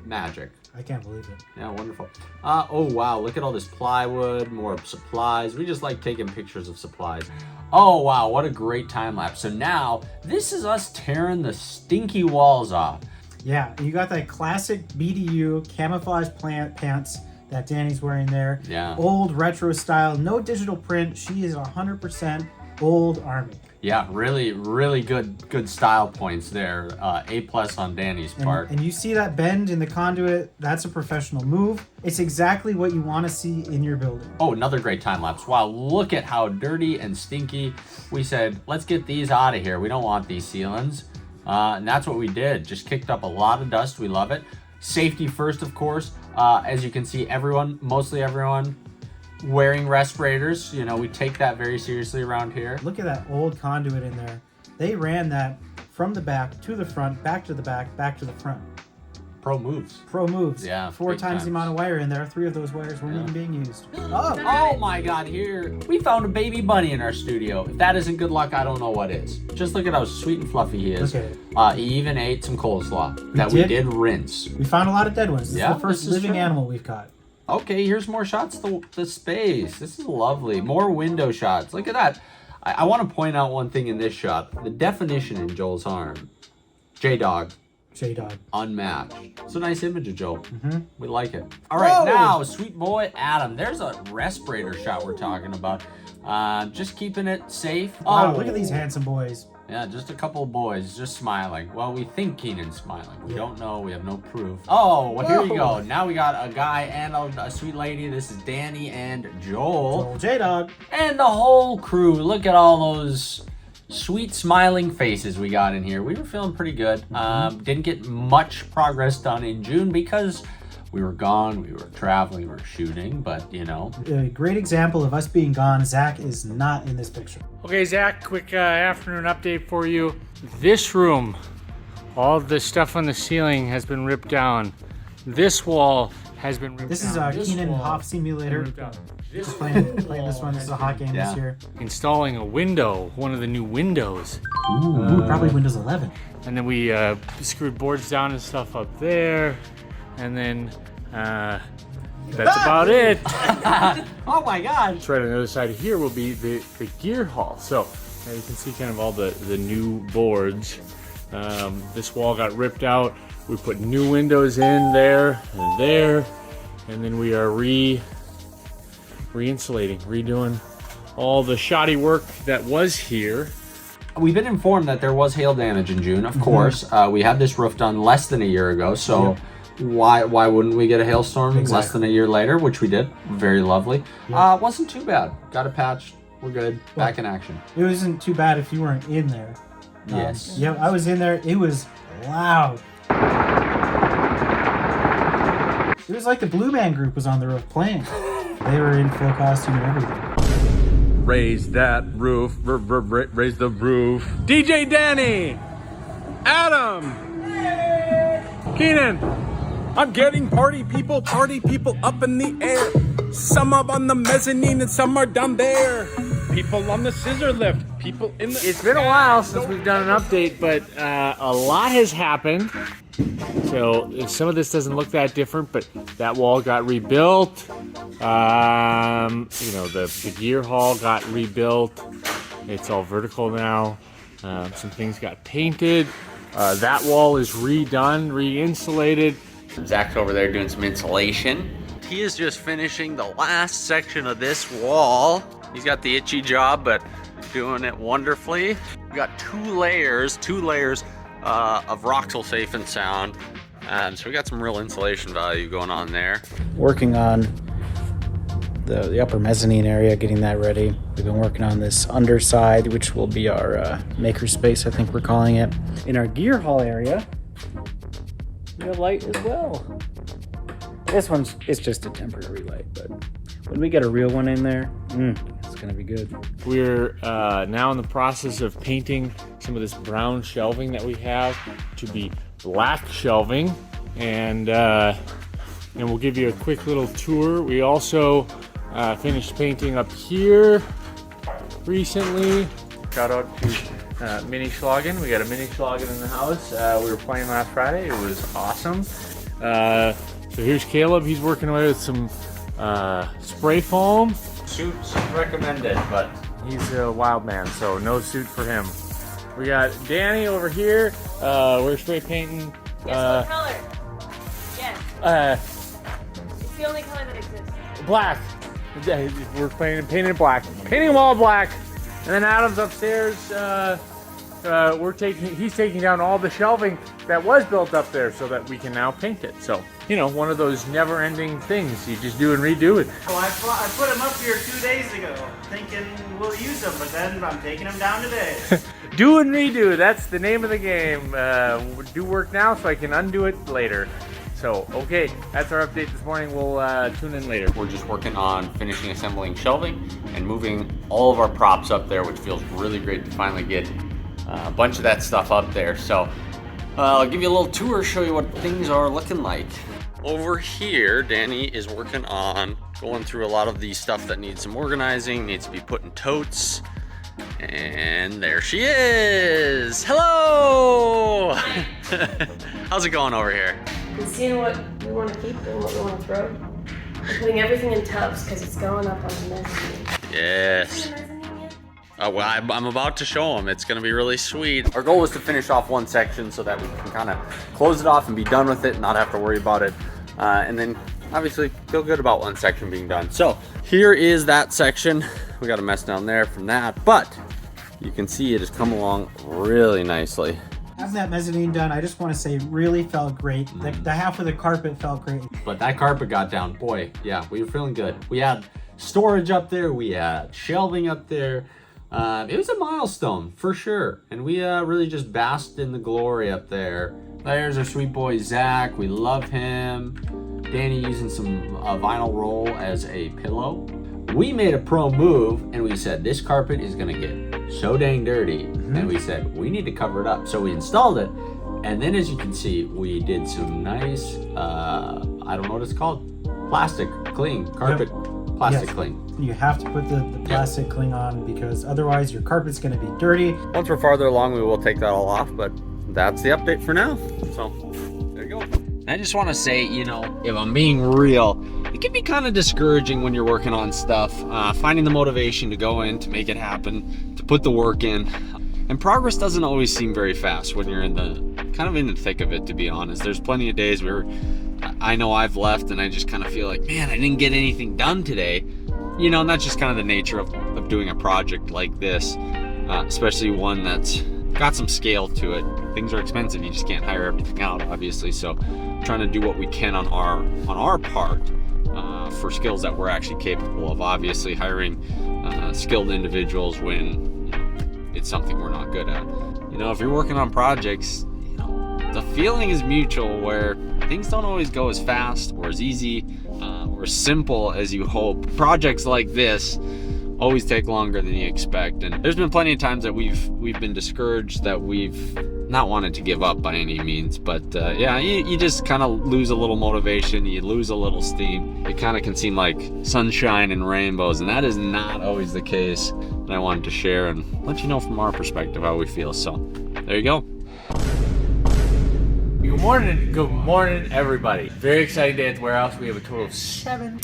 magic.
I can't believe it.
Yeah, wonderful. Oh wow, look at all this plywood, more supplies. We just like taking pictures of supplies. Oh wow, what a great time lapse. So now this is us tearing the stinky walls off.
Yeah, you got that classic BDU camouflage pants that Dani's wearing there.
Yeah.
Old retro style, no digital print. She is 100% old Army.
Yeah, really good style points there. A+ on Dani's part.
And you see that bend in the conduit, that's a professional move. It's exactly what you want to see in your building.
Oh, another great time lapse. Wow, look at how dirty and stinky. We said, let's get these out of here. We don't want these ceilings. And that's what we did. Just kicked up a lot of dust. We love it. Safety first, of course. As you can see, mostly everyone wearing respirators. You know, we take that very seriously around here.
Look at that old conduit in there. They ran that from the back to the front, back to the back, back to the front.
Pro moves.
Pro moves.
Yeah.
4 times the amount of wire in there. 3 of those wires weren't even being used.
Oh my God, here. We found a baby bunny in our studio. If that isn't good luck, I don't know what is. Just look at how sweet and fluffy he is.
Look at it.
He even ate some coleslaw that we did rinse.
We found a lot of dead ones. This is the first living animal we've caught.
Okay, here's more shots of the space. This is lovely. More window shots. Look at that. I want to point out one thing in this shot. The definition in Joel's arm. J-Dog.
J-Dog.
Unmatched. It's a nice image of Joel. We like it. All right, now, sweet boy Adam. There's a respirator shot we're talking about. Just keeping it safe.
Wow, look at these handsome boys.
Yeah, just a couple of boys just smiling. Well, we think Keenan's smiling. We don't know. We have no proof. Oh, well, here you go. Now we got a guy and a sweet lady. This is Dani and Joel.
J-Dog.
And the whole crew. Look at all those sweet smiling faces we got in here. We were feeling pretty good. Didn't get much progress done in June because we were gone, we were traveling, we were shooting, but you know.
A great example of us being gone. Zach is not in this picture.
Okay, Zach, quick afternoon update for you. This room, all the stuff on the ceiling has been ripped down. This wall has been ripped
This
down.
is Keenan Hoff Simulator. Just playing this one. This is a hot game this year.
Installing a window, one of the new windows.
Ooh, probably Windows 11.
And then we screwed boards down and stuff up there. And then that's about it.
Oh my God.
That's right on the other side of here will be the gear hall. So you can see kind of all the new boards. This wall got ripped out. We put new windows in there and there. And then we are re-insulating, redoing all the shoddy work that was here.
We've been informed that there was hail damage in June, of course. We had this roof done less than a year ago, so why wouldn't we get a hailstorm less than a year later, which we did. Very lovely. Wasn't too bad. Got a patch. We're good. Back in action.
It wasn't too bad if you weren't in there.
Yes.
Yeah, I was in there. It was loud. It was like the Blue Man Group was on the roof playing. They were in full costume and everything.
Raise that roof, raise the roof. DJ Dani, Adam, Keenan. I'm getting party people up in the air. Some up on the mezzanine and some are down there. People on the scissor lift. People in the.
It's been a while since we've done an update, but a lot has happened. So some of this doesn't look that different, but that wall got rebuilt. You know, the gear hall got rebuilt. It's all vertical now. Some things got painted. That wall is redone, re-insulated.
Zach's over there doing some insulation. He is just finishing the last section of this wall. He's got the itchy job, but doing it wonderfully. We got two layers of Roxel Safe and Sound. So we got some real insulation value going on there.
Working on the upper mezzanine area, getting that ready. We've been working on this underside, which will be our maker space, I think we're calling it. In our gear hall area, we have light as well. This one's, it's just a temporary light, but when we get a real one in there, it's gonna be good.
We're now in the process of painting some of this brown shelving that we have to be black shelving, and we'll give you a quick little tour. We also finished painting up here recently. Shout out to Mini Schlagen. We got a Mini Schlagen in the house. We were playing last Friday. It was awesome. So here's Caleb. He's working away with some spray foam.
Suits recommended, but
he's a wild man, so no suit for him. We got Dani over here. We're spray painting.
Guess what color? Yes. It's the only color that exists.
Black. We're painting black. Painting them all black. And then Adam's upstairs. He's taking down all the shelving that was built up there so that we can now paint it. So, you know, one of those never-ending things. You just do and redo it.
Well, I put them up here 2 days ago, thinking we'll use them, but then I'm taking them down today.
Do and redo. That's the name of the game. Do work now so I can undo it later. So, okay, that's our update this morning. We'll tune in later.
we're just working on finishing assembling shelving and moving all of our props up there, which feels really great to finally get a bunch of that stuff up there. So I'll give you a little tour, show you what things are looking like. Over here, Dani is working on going through a lot of the stuff that needs some organizing, needs to be put in totes. And there she is. Hello. How's it going over here?
And seeing what we want to keep and what we want to throw. We're putting everything in tubs because it's going up on the mezzanine.
Yes. Well, I'm about to show them. It's going to be really sweet. Our goal was to finish off one section so that we can kind of close it off and be done with it and not have to worry about it. And then obviously feel good about one section being done. So here is that section. We got a mess down there from that, but you can see it has come along really nicely.
Having that mezzanine done, I just want to say, really felt great. The half of the carpet felt great.
But that carpet got down, boy, yeah, we were feeling good. We had storage up there, we had shelving up there. It was a milestone for sure, and we really just basked in the glory up there. There's our sweet boy Zach. We love him. Dani using some vinyl roll as a pillow. We made a pro move, and we said this carpet is gonna get so dang dirty, and we said we need to cover it up. So we installed it, and then as you can see, we did some nice I don't know what it's called, plastic cling, carpet. Plastic cling.
You have to put the plastic cling on because otherwise your carpet's going to be dirty.
Once we're farther along, we will take that all off, but that's the update for now. So there you go. I just want to say, you know, if I'm being real, it can be kind of discouraging when you're working on stuff, finding the motivation to go in, to make it happen, to put the work in. And progress doesn't always seem very fast when you're in the thick of it, to be honest. There's plenty of days where I know I've left and I just kind of feel like, man, I didn't get anything done today. You know, and that's just kind of the nature of doing a project like this, especially one that's got some scale to it. Things are expensive. You just can't hire everything out, obviously. So trying to do what we can on our part for skills that we're actually capable of. Obviously hiring skilled individuals when, you know, it's something we're not good at. You know, if you're working on projects, you know, the feeling is mutual where things don't always go as fast or as easy or as simple as you hope. Projects like this always take longer than you expect, and there's been plenty of times that we've been discouraged, that we've not wanted to give up by any means, but yeah, you just kind of lose a little motivation, you lose a little steam. It kind of can seem like sunshine and rainbows, and that is not always the case.
and I wanted to share and let you know from our perspective how we feel. So there you go.
Good morning, everybody. Very exciting day at the warehouse. We have a total of seven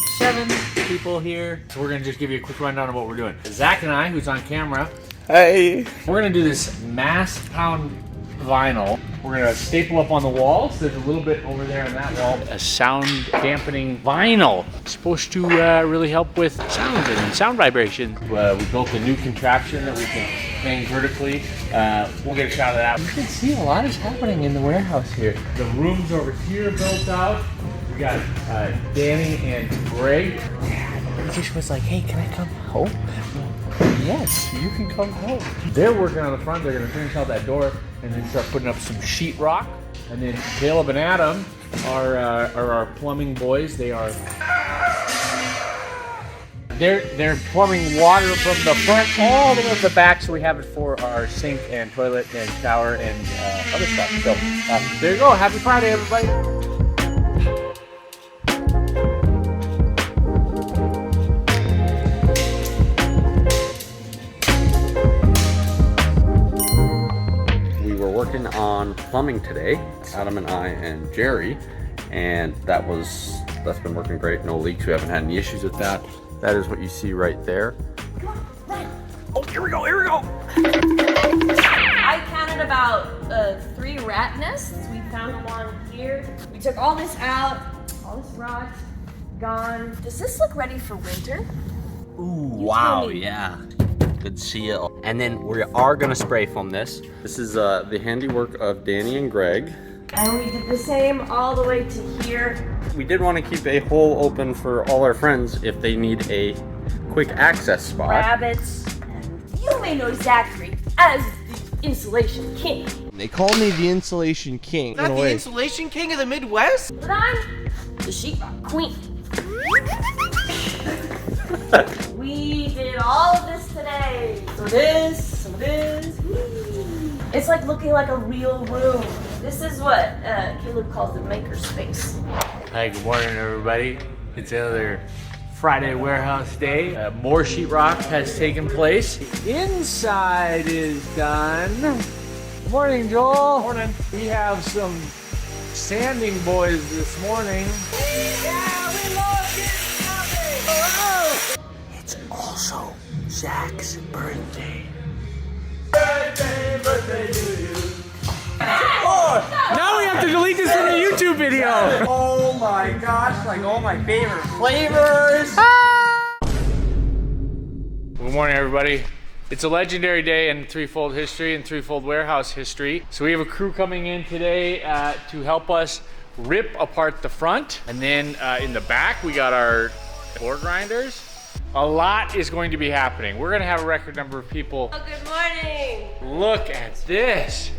people here. So we're gonna just give you a quick rundown of what we're doing. Zach and I, who's on camera,
Hey.
we're gonna do this mass pound vinyl. We're gonna staple up on the walls. There's a little bit over there on that wall. A sound dampening vinyl. It's supposed to really help with sound and sound vibration. We built a new contraption that we can hang vertically. We'll get a shot of that. You can see a lot is happening in the warehouse here. The rooms over here built out. We got Dani and Greg. He just was like, hey, can I come help? Yes, you can come help. They're working on the front. They're gonna finish out that door and then start putting up some sheetrock. And then Caleb and Adam are our plumbing boys. They're plumbing water from the front all the way to the back, so we have it for our sink and toilet and shower and other stuff. So there you go. Happy Friday, everybody.
Working on plumbing today, Adam and I and Jerry, and that's been working great. No leaks. We haven't had any issues with that. That is what you see right there. Oh, here we go.
I counted about 3 rat nests. We found them on here. We took all this out. All this rot gone. Does this look ready for winter?
Ooh, wow, yeah. Good seal. And then we are gonna spray foam this. This is the handiwork of Dani and Greg.
And we did the same all the way to here.
We did want to keep a hole open for all our friends if they need a quick access spot.
Rabbits. And you may know Zachary as the insulation king.
They call me the insulation king.
Not the insulation king of the Midwest?
But I'm the sheetrock queen. We did all of this today. So this. It's like looking like a real room. This is what Caleb calls the maker space.
Hi, good morning, everybody. It's another Friday warehouse day. More sheetrock has taken place. The inside is done. Good morning, Joel. Morning. We have some sanding boys this morning. Yeah, we love getting something. Oh! It's also Zach's birthday. Birthday to you. Oh, now we have to delete this from the YouTube video.
Oh my gosh, like all my favorite flavors.
Good morning, everybody. It's a legendary day in threefold history and threefold warehouse history. So we have a crew coming in today to help us rip apart the front. And then in the back, we got our floor grinders. A lot is going to be happening. We're gonna have a record number of people.
Oh, good morning.
Look at this.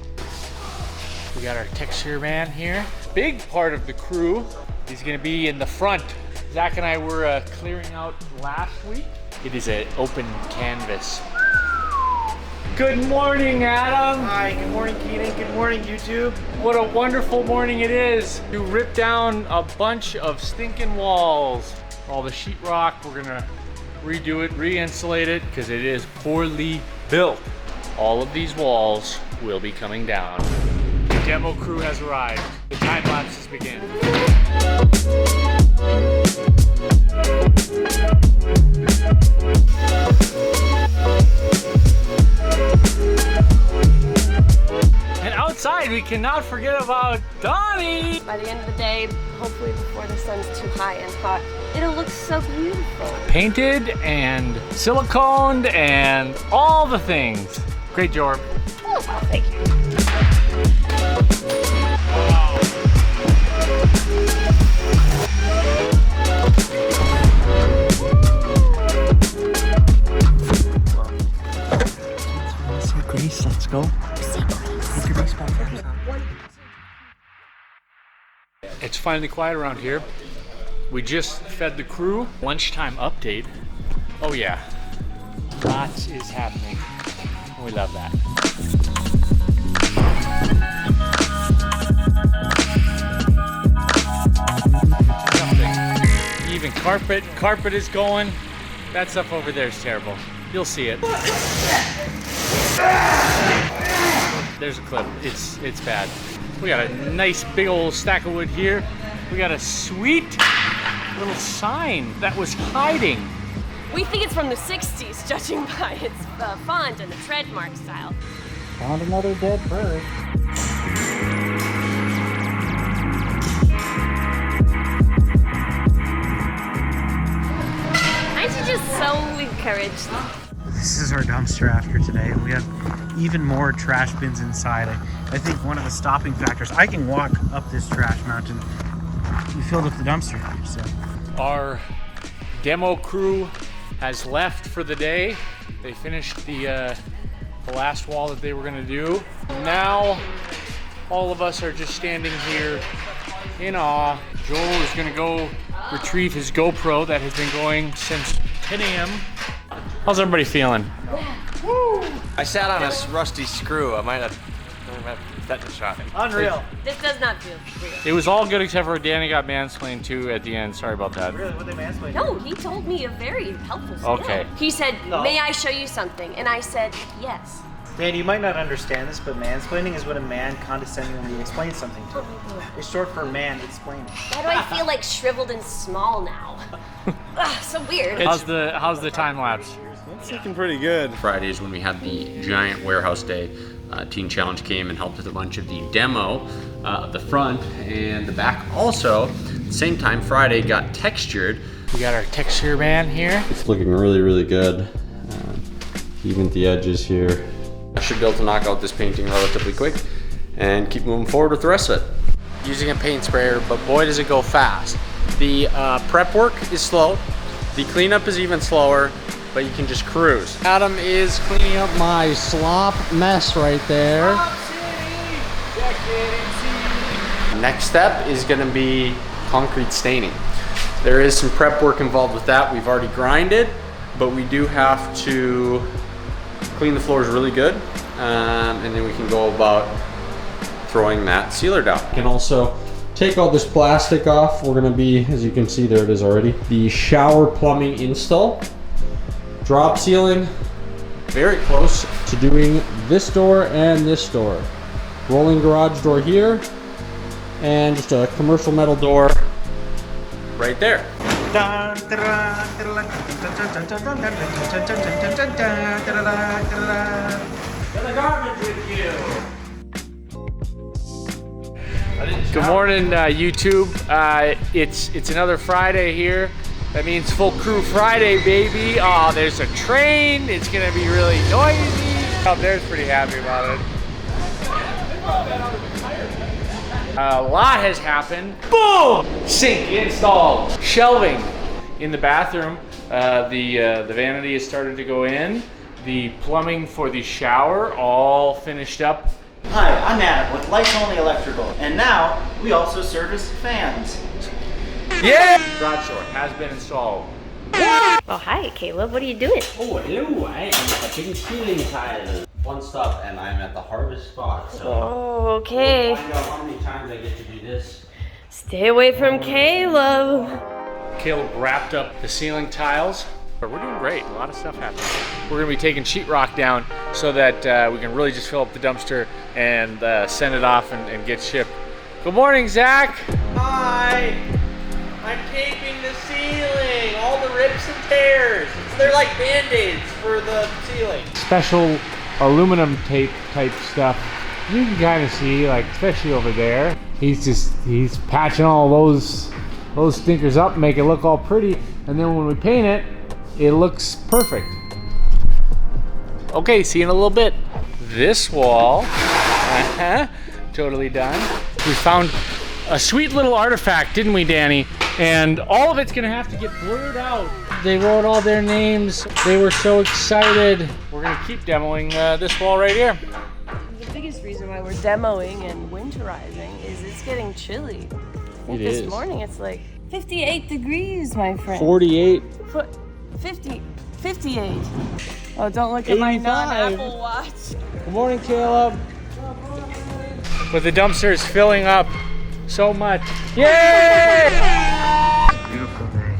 We got our texture man here. Big part of the crew is gonna be in the front. Zach and I were clearing out last week. It is an open canvas. Good morning, Adam.
Hi, good morning, Keenan. Good morning, YouTube.
What a wonderful morning it is to rip down a bunch of stinking walls. All the sheetrock, we're gonna redo it, re-insulate it, because it is poorly built. All of these walls will be coming down. The demo crew has arrived. The time lapses begin. And outside, we cannot forget about Dani.
By the end of the day, hopefully before the sun's too high and hot, it'll look so beautiful.
Painted and siliconed and all the things. Great job.
Oh, well, thank you.
Grace, let's go.
It's finally quiet around here. We just fed the crew. Lunchtime update. Oh yeah, lots is happening. We love that. Even carpet is going. That stuff over there is terrible. You'll see it. There's a clip. It's bad. We got a nice big old stack of wood here. We got a sweet little sign that was hiding.
We think it's from the 60s, judging by its font and the trademark style.
Found another dead bird.
Aren't you just so encouraged?
This is our dumpster after today. We have even more trash bins inside. I think one of the stopping factors, I can walk up this trash mountain. We filled up the dumpster here, so.
Our demo crew has left for the day. They finished the last wall that they were gonna do. Now, all of us are just standing here in awe. Joel is gonna go retrieve his GoPro that has been going since 10 a.m. How's everybody feeling?
I sat on a rusty screw. I might have tetanus shot him.
Unreal.
This does not feel real.
It was all good except for Dani got mansplained too at the end. Sorry about that.
Really, what they mansplained?
No, he told me a very helpful skill.
Okay.
He said,
No.
may I show you something? And I said, yes.
Dan, you might not understand this, but mansplaining is when a man condescendingly explains something to you. It's short for man explaining.
Why do I feel like shriveled and small now? Ugh, so weird.
How's the time lapse?
It's looking pretty good.
Fridays when we had the giant warehouse day, Teen Challenge came and helped with a bunch of the demo of the front and the back. Also, at the same time, Friday got textured.
We got our texture man here.
It's looking really, really good. Even the edges here. I should be able to knock out this painting relatively quick and keep moving forward with the rest of it.
Using a paint sprayer, but boy does it go fast. The prep work is slow. The cleanup is even slower, but you can just cruise. Adam is cleaning up my slop mess right there.
Next step is gonna be concrete staining. There is some prep work involved with that. We've already grinded, but we do have to clean the floors really good, and then we can go about throwing that sealer down. We can also take all this plastic off. We're gonna be, as you can see, there it is already, the shower plumbing install. Drop ceiling, very close to doing this door and this door. Rolling garage door here, and just a commercial metal door right there.
Good morning, YouTube. It's another Friday here. That means full crew Friday, baby. Oh, there's a train. It's gonna be really noisy. Up there's pretty happy about it. A lot has happened. Boom! Sink installed. Shelving in the bathroom. The vanity has started to go in. The plumbing for the shower all finished up.
Hi, I'm Adam with Lights Only Electrical, and now we also service fans.
Yeah! Garage door has been installed.
Oh, hi, Caleb. What are you doing?
Oh, hello, I am cutting ceiling tiles. One stop and I'm at the harvest spot, so
Oh, okay.
we'll find out how many times I get to do this.
Stay away from Caleb.
Caleb wrapped up the ceiling tiles. But we're doing great. A lot of stuff happening. We're gonna be taking sheetrock down so that we can really just fill up the dumpster and send it off and get shipped. Good morning, Zach.
Hi! I'm taping the ceiling, all the rips and tears. They're like Band-Aids for the ceiling.
Special aluminum tape type stuff. You can kind of see, like, especially over there. He's patching all those stinkers up, make it look all pretty, and then when we paint it, it looks perfect. Okay, see you in a little bit. This wall, totally done. We found a sweet little artifact, didn't we, Dani? And all of it's gonna have to get blurred out. They wrote all their names. They were so excited. We're gonna keep demoing this wall right here.
The biggest reason why we're demoing and winterizing is it's getting chilly. I think this morning it's like 58 degrees, my friend.
48.
58. Oh, don't look at my non-Apple Watch.
Good morning, Caleb. But the dumpster is filling up so much. Yay!
Beautiful day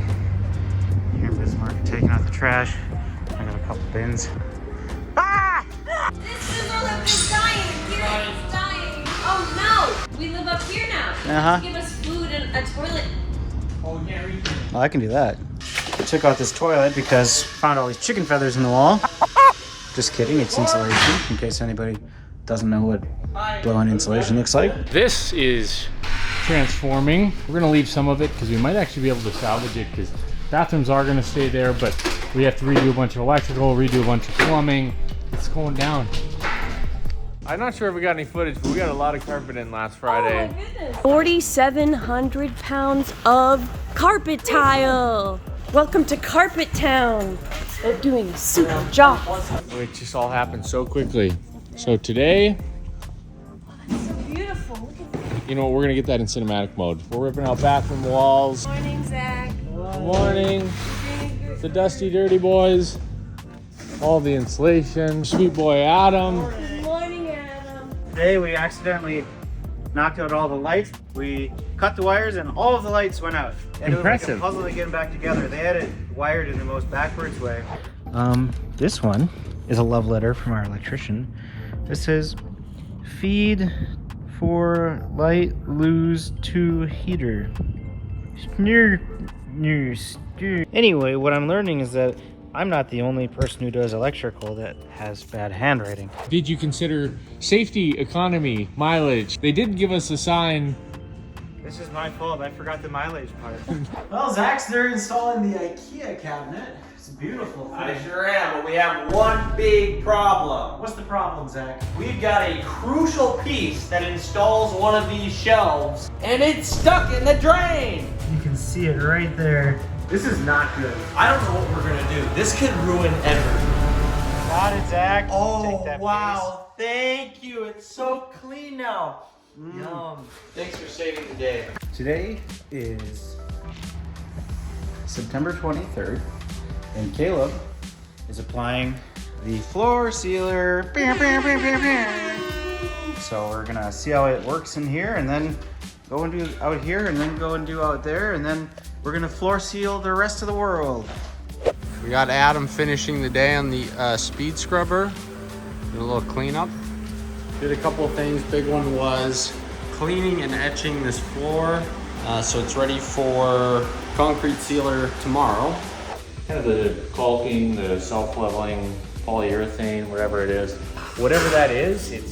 here in Bismarck, taking out the trash. I got a couple bins.
This scissor lift is dying. Here, it's dying. Oh no! We live up here now.
Uh-huh.
Give us food and a toilet.
Well, I can do that. I took out this toilet because found all these chicken feathers in the wall. Just kidding, it's insulation, in case anybody doesn't know what blow-in insulation looks like.
This is transforming. We're gonna leave some of it because we might actually be able to salvage it because bathrooms are gonna stay there, but we have to redo a bunch of electrical, redo a bunch of plumbing. It's going down. I'm not sure if we got any footage, but we got a lot of carpet in last Friday.
Oh my goodness. 4,700 pounds of carpet tile. Welcome to Carpet Town. They're doing a super job.
It just all happened so quickly. So today,
It's so beautiful. Look at that.
you know what, we're gonna get that in cinematic mode. We're ripping out bathroom walls.
Morning, Zach.
Good morning. The dusty, dirty boys. All the insulation. Sweet boy Adam.
Good morning, Adam.
Today we accidentally knocked out all the lights. We cut the wires and all of the lights went out. And
Impressive.
It was like a puzzle to get them back together. They had it wired in the most backwards way. This one is a love letter from our electrician. It says, feed for light, lose to heater. Anyway, what I'm learning is that I'm not the only person who does electrical that has bad handwriting.
Did you consider safety, economy, mileage? They did give us a sign.
This is my fault. I forgot the mileage part.
Well, Zach's there installing the IKEA cabinet. It's a beautiful thing.
I sure am, but we have one big problem.
What's the problem, Zach?
We've got a crucial piece that installs one of these shelves, and it's stuck in the drain.
You can see it right there. This is not good.
I don't know what we're gonna do. This could ruin everything.
Got it, Zach. Take
Oh,
that
wow. Thank you. It's so clean now. Yum. Thanks for saving the day.
piece. Today is September 23rd, and Caleb is applying the floor sealer. So we're gonna see how it works in here, and then go and do out here, and then go and do out there, and then we're gonna floor seal the rest of the world.
We got Adam finishing the day on the speed scrubber. Did a little cleanup. Did a couple of things. Big one was cleaning and etching this floor so it's ready for concrete sealer tomorrow.
Kind of the caulking, the self-leveling, polyurethane, whatever it is. Whatever that is, it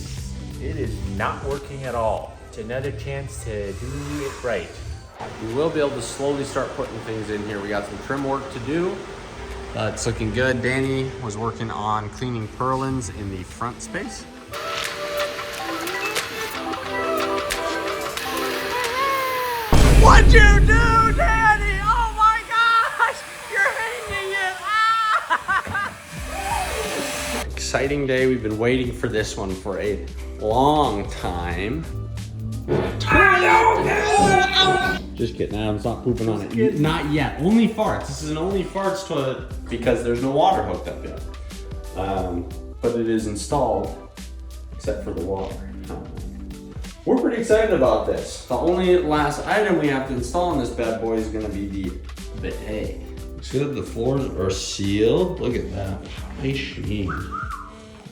is not working at all. It's another chance to do it right.
We will be able to slowly start putting things in here. We got some trim work to do. It's looking good. Dani was working on cleaning purlins in the front space.
What'd you do, Dani? Oh my gosh! You're hanging it!
Exciting day. We've been waiting for this one for a long time. Just kidding, Adam's not pooping on it. Not yet, only farts. This is an only farts toilet because there's no water hooked up yet. But it is installed, except for the water. We're pretty excited about this. The only last item we have to install on this bad boy is gonna be the bidet. See that the floors are sealed? Look at that, high sheen.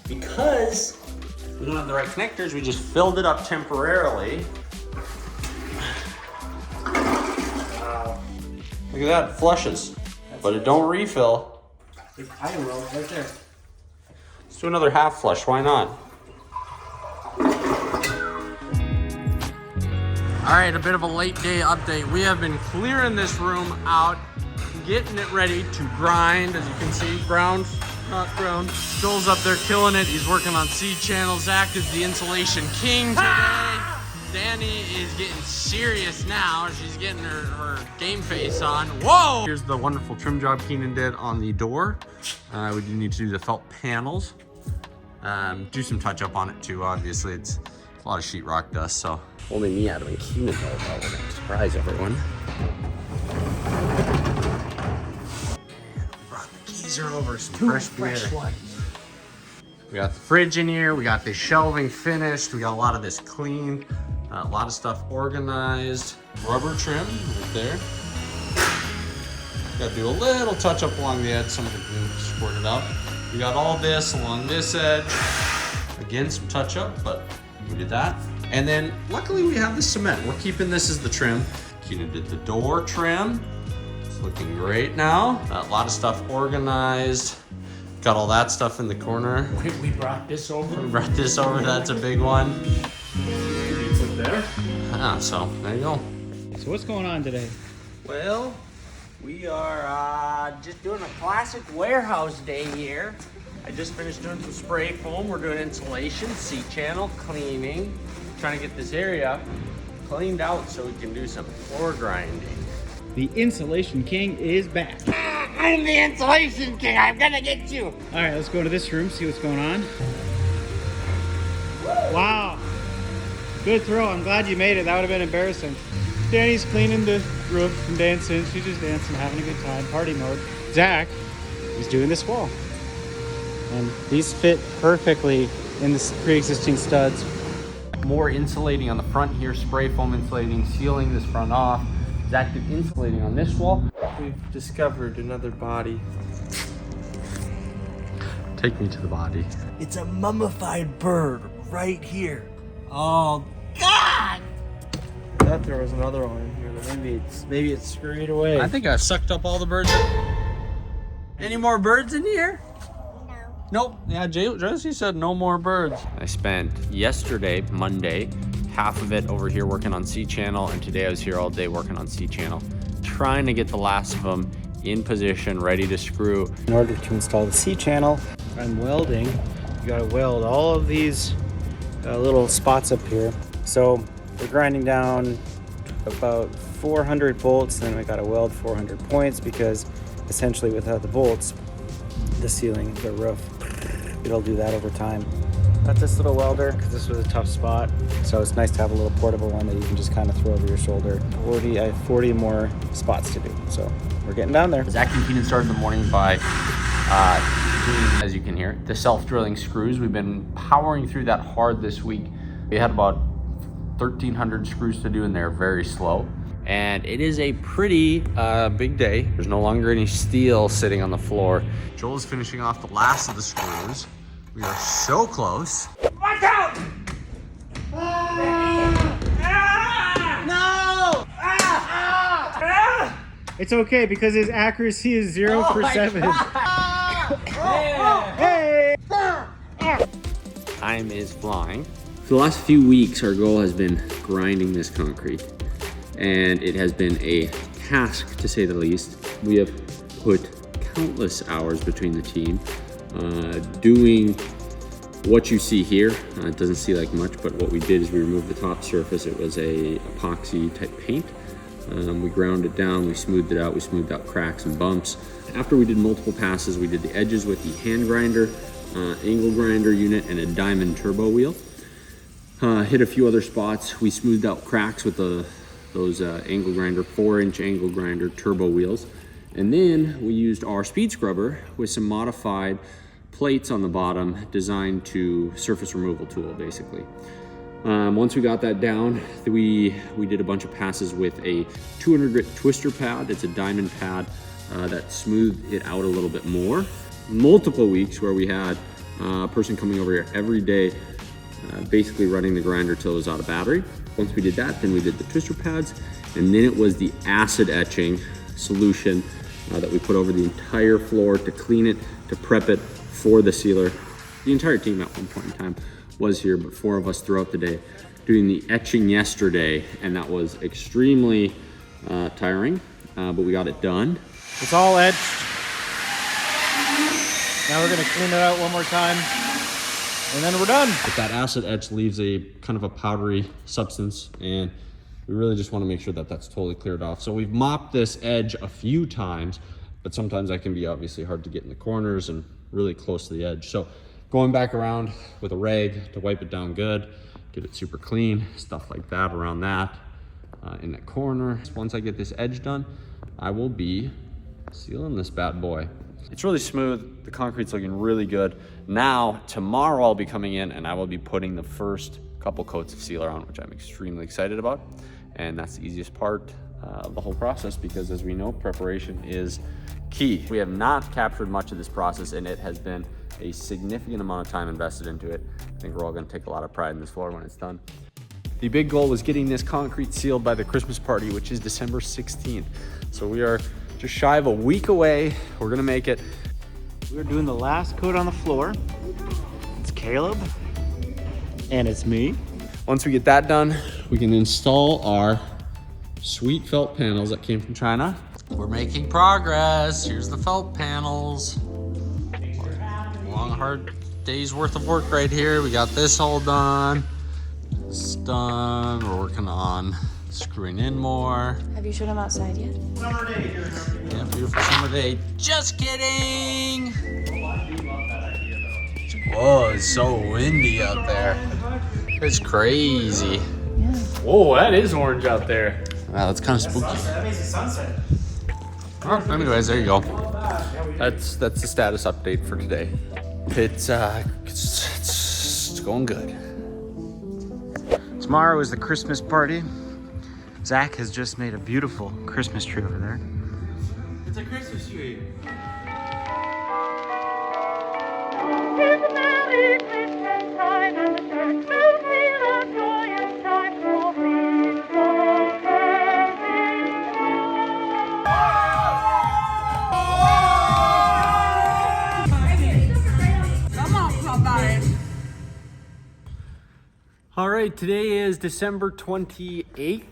Because we don't have the right connectors, we just filled it up temporarily. Look at that, flushes, but it don't refill.
I will, right there.
Let's do another half flush, why not? All right, a bit of a late day update. We have been clearing this room out, getting it ready to grind. As you can see, ground, not ground. Joel's up there killing it. He's working on C channel. Zach is the insulation king today. Dani is getting serious now. She's getting her game face on. Whoa! Here's the wonderful trim job Keenan did on the door. We do need to do the felt panels. Do some touch up on it too, obviously. It's a lot of sheetrock dust, so. Only me, Adam, and Keenan know about. We're gonna surprise everyone. Brought the geezer over, some fresh beer. We got the fridge in here. We got the shelving finished. We got a lot of this clean. A lot of stuff organized. Rubber trim right there. Got to do a little touch up along the edge. Some of the glue squirted out. We got all this along this edge. Again, some touch up, but we did that. And then luckily we have the cement. We're keeping this as the trim. Keenan did the door trim. It's looking great now. A lot of stuff organized. Got all that stuff in the corner.
We brought this over.
We brought this over, that's a big one.
Put there.
So there you go.
So what's going on today?
Well, we are just doing a classic warehouse day here. I just finished doing some spray foam. We're doing insulation, C-channel, cleaning. Trying to get this area cleaned out so we can do some floor grinding.
The Insulation King is back.
I'm the Insulation King. I'm gonna get you.
All right, let's go to this room, see what's going on. Wow. Good throw. I'm glad you made it. That would have been embarrassing. Dani's cleaning the roof and dancing. She's just dancing, having a good time. Party mode. Zach is doing this wall. And these fit perfectly in the pre-existing studs.
More insulating on the front here, spray foam insulating, sealing this front off. Zach did insulating on this wall.
We've discovered another body.
Take me to the body.
It's a mummified bird right here. Oh God! I thought there was another one in here, but maybe it's scurried away.
I think I sucked up all the birds.
Any more birds in here?
Nope. Yeah, Josie said no more birds. I spent yesterday, Monday, half of it over here working on C-channel, and today I was here all day working on C-channel, trying to get the last of them in position, ready to screw.
In order to install the C-channel, I'm welding. You gotta weld all of these little spots up here. So we're grinding down about 400 bolts, then we gotta weld 400 points because essentially without the bolts, the ceiling, the roof, it'll do that over time. Got this little welder because this was a tough spot. So it's nice to have a little portable one that you can just kind of throw over your shoulder. I have 40 more spots to do. So we're getting down there.
Zach and Keenan started the morning by doing, as you can hear, the self-drilling screws. We've been powering through that hard this week. We had about 1,300 screws to do, and they're very slow. And it is a pretty big day. There's no longer any steel sitting on the floor.
Joel's finishing off the last of the screws. We are so close.
Watch out! No!
It's okay because his accuracy is 0 for 7. Hey!
Time is flying. For the last few weeks, our goal has been grinding this concrete. And it has been a task, to say the least. We have put countless hours between the team doing what you see here. It doesn't seem like much, but what we did is we removed the top surface. It was a epoxy type paint. We ground it down, we smoothed it out, we smoothed out cracks and bumps. After we did multiple passes, we did the edges with the hand grinder, angle grinder unit, and a diamond turbo wheel. Hit a few other spots. We smoothed out cracks with those angle grinder, 4-inch angle grinder turbo wheels. And then we used our speed scrubber with some modified plates on the bottom designed to surface removal tool, basically. Once we got that down, we did a bunch of passes with a 200 grit twister pad. It's a diamond pad that smoothed it out a little bit more. Multiple weeks where we had a person coming over here every day, basically running the grinder till it was out of battery. Once we did that, then we did the twister pads, and then it was the acid etching solution that we put over the entire floor to clean it, to prep it for the sealer. The entire team at one point in time was here, but 4 of us throughout the day doing the etching yesterday, and that was extremely tiring, but we got it done.
It's all etched. Now we're gonna clean it out one more time, and then we're done.
But that acid etch leaves a kind of a powdery substance, and we really just want to make sure that that's totally cleared off. So we've mopped this edge a few times, but sometimes that can be obviously hard to get in the corners and really close to the edge. So going back around with a rag to wipe it down good, get it super clean, stuff like that around that, in that corner. Once I get this edge done, I will be sealing this bad boy. It's really smooth. The concrete's looking really good. Now, tomorrow I'll be coming in and I will be putting the first couple coats of sealer on, which I'm extremely excited about. And that's the easiest part of the whole process, because as we know, preparation is key. We have not captured much of this process, and it has been a significant amount of time invested into it. I think we're all gonna take a lot of pride in this floor when it's done. The big goal was getting this concrete sealed by the Christmas party, which is December 16th. So we are just shy of a week away. We're gonna make it.
We're doing the last coat on the floor. It's Caleb, and it's me.
Once we get that done, we can install our sweet felt panels that came from China.
We're making progress. Here's the felt panels. Long, hard day's worth of work right here. We got this all done. It's done. We're working on screwing in more.
Have you showed them outside yet?
Summer day here.
Yeah, beautiful summer day. Just kidding. Whoa, it's so windy out there. It's crazy.
Whoa, that is orange out there.
Wow, that's kind of spooky.
That means the sunset.
Oh, anyways, there you go. That's the status update for today. It's going good.
Tomorrow is the Christmas party. Zach has just made a beautiful Christmas tree over there.
It's a Christmas tree.
All right, today is December 28th.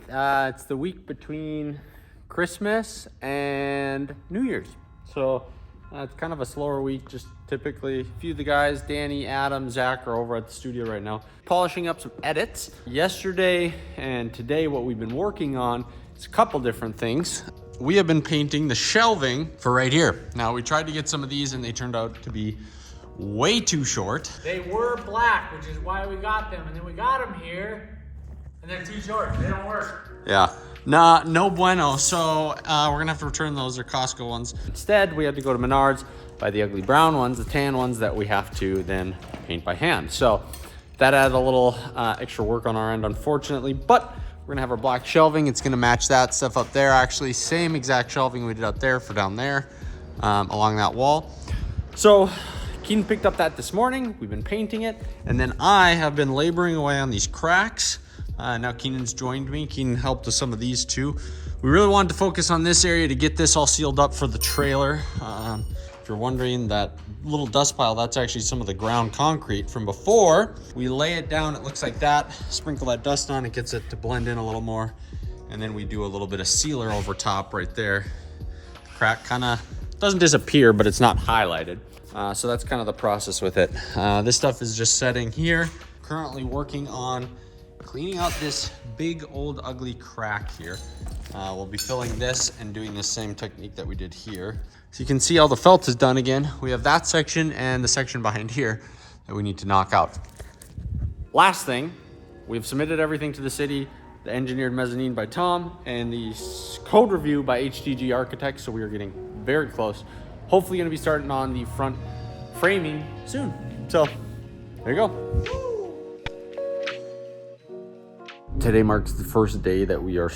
It's the week between Christmas and New Year's. So it's kind of a slower week. Just typically, a few of the guys, Dani, Adam, Zach, are over at the studio right now, polishing up some edits. Yesterday and today, what we've been working on is a couple different things.
We have been painting the shelving for right here. Now, we tried to get some of these and they turned out to be way too short.
They were black, which is why we got them. And then we got them here, and they're too short. They don't work.
Yeah, nah, no bueno. So we're gonna have to return those. They're Costco ones.
Instead, we had to go to Menards, buy the ugly brown ones, the tan ones that we have to then paint by hand. So that added a little extra work on our end, unfortunately, but we're gonna have our black shelving. It's gonna match that stuff up there. Actually, same exact shelving we did up there for down there, along that wall. So Keenan picked up that this morning. We've been painting it, and then I have been laboring away on these cracks. Now Keenan's joined me. Keenan helped with some of these too. We really wanted to focus on this area to get this all sealed up for the trailer. If you're wondering, that little dust pile, that's actually some of the ground concrete from before. We lay it down, it looks like that. Sprinkle that dust on, it gets it to blend in a little more. And then we do a little bit of sealer over top right there. Crack kind of doesn't disappear, but it's not highlighted. So that's kind of the process with it. This stuff is just setting here. Currently working on cleaning out this big old ugly crack here. We'll be filling this and doing the same technique that we did here. So you can see all the felt is done again. We have that section and the section behind here that we need to knock out. Last thing, we've submitted everything to the city, the engineered mezzanine by Tom, and the code review by HDG Architects, so we are getting very close. Hopefully gonna be starting on the front framing soon. So there you go. Today marks the first day that we are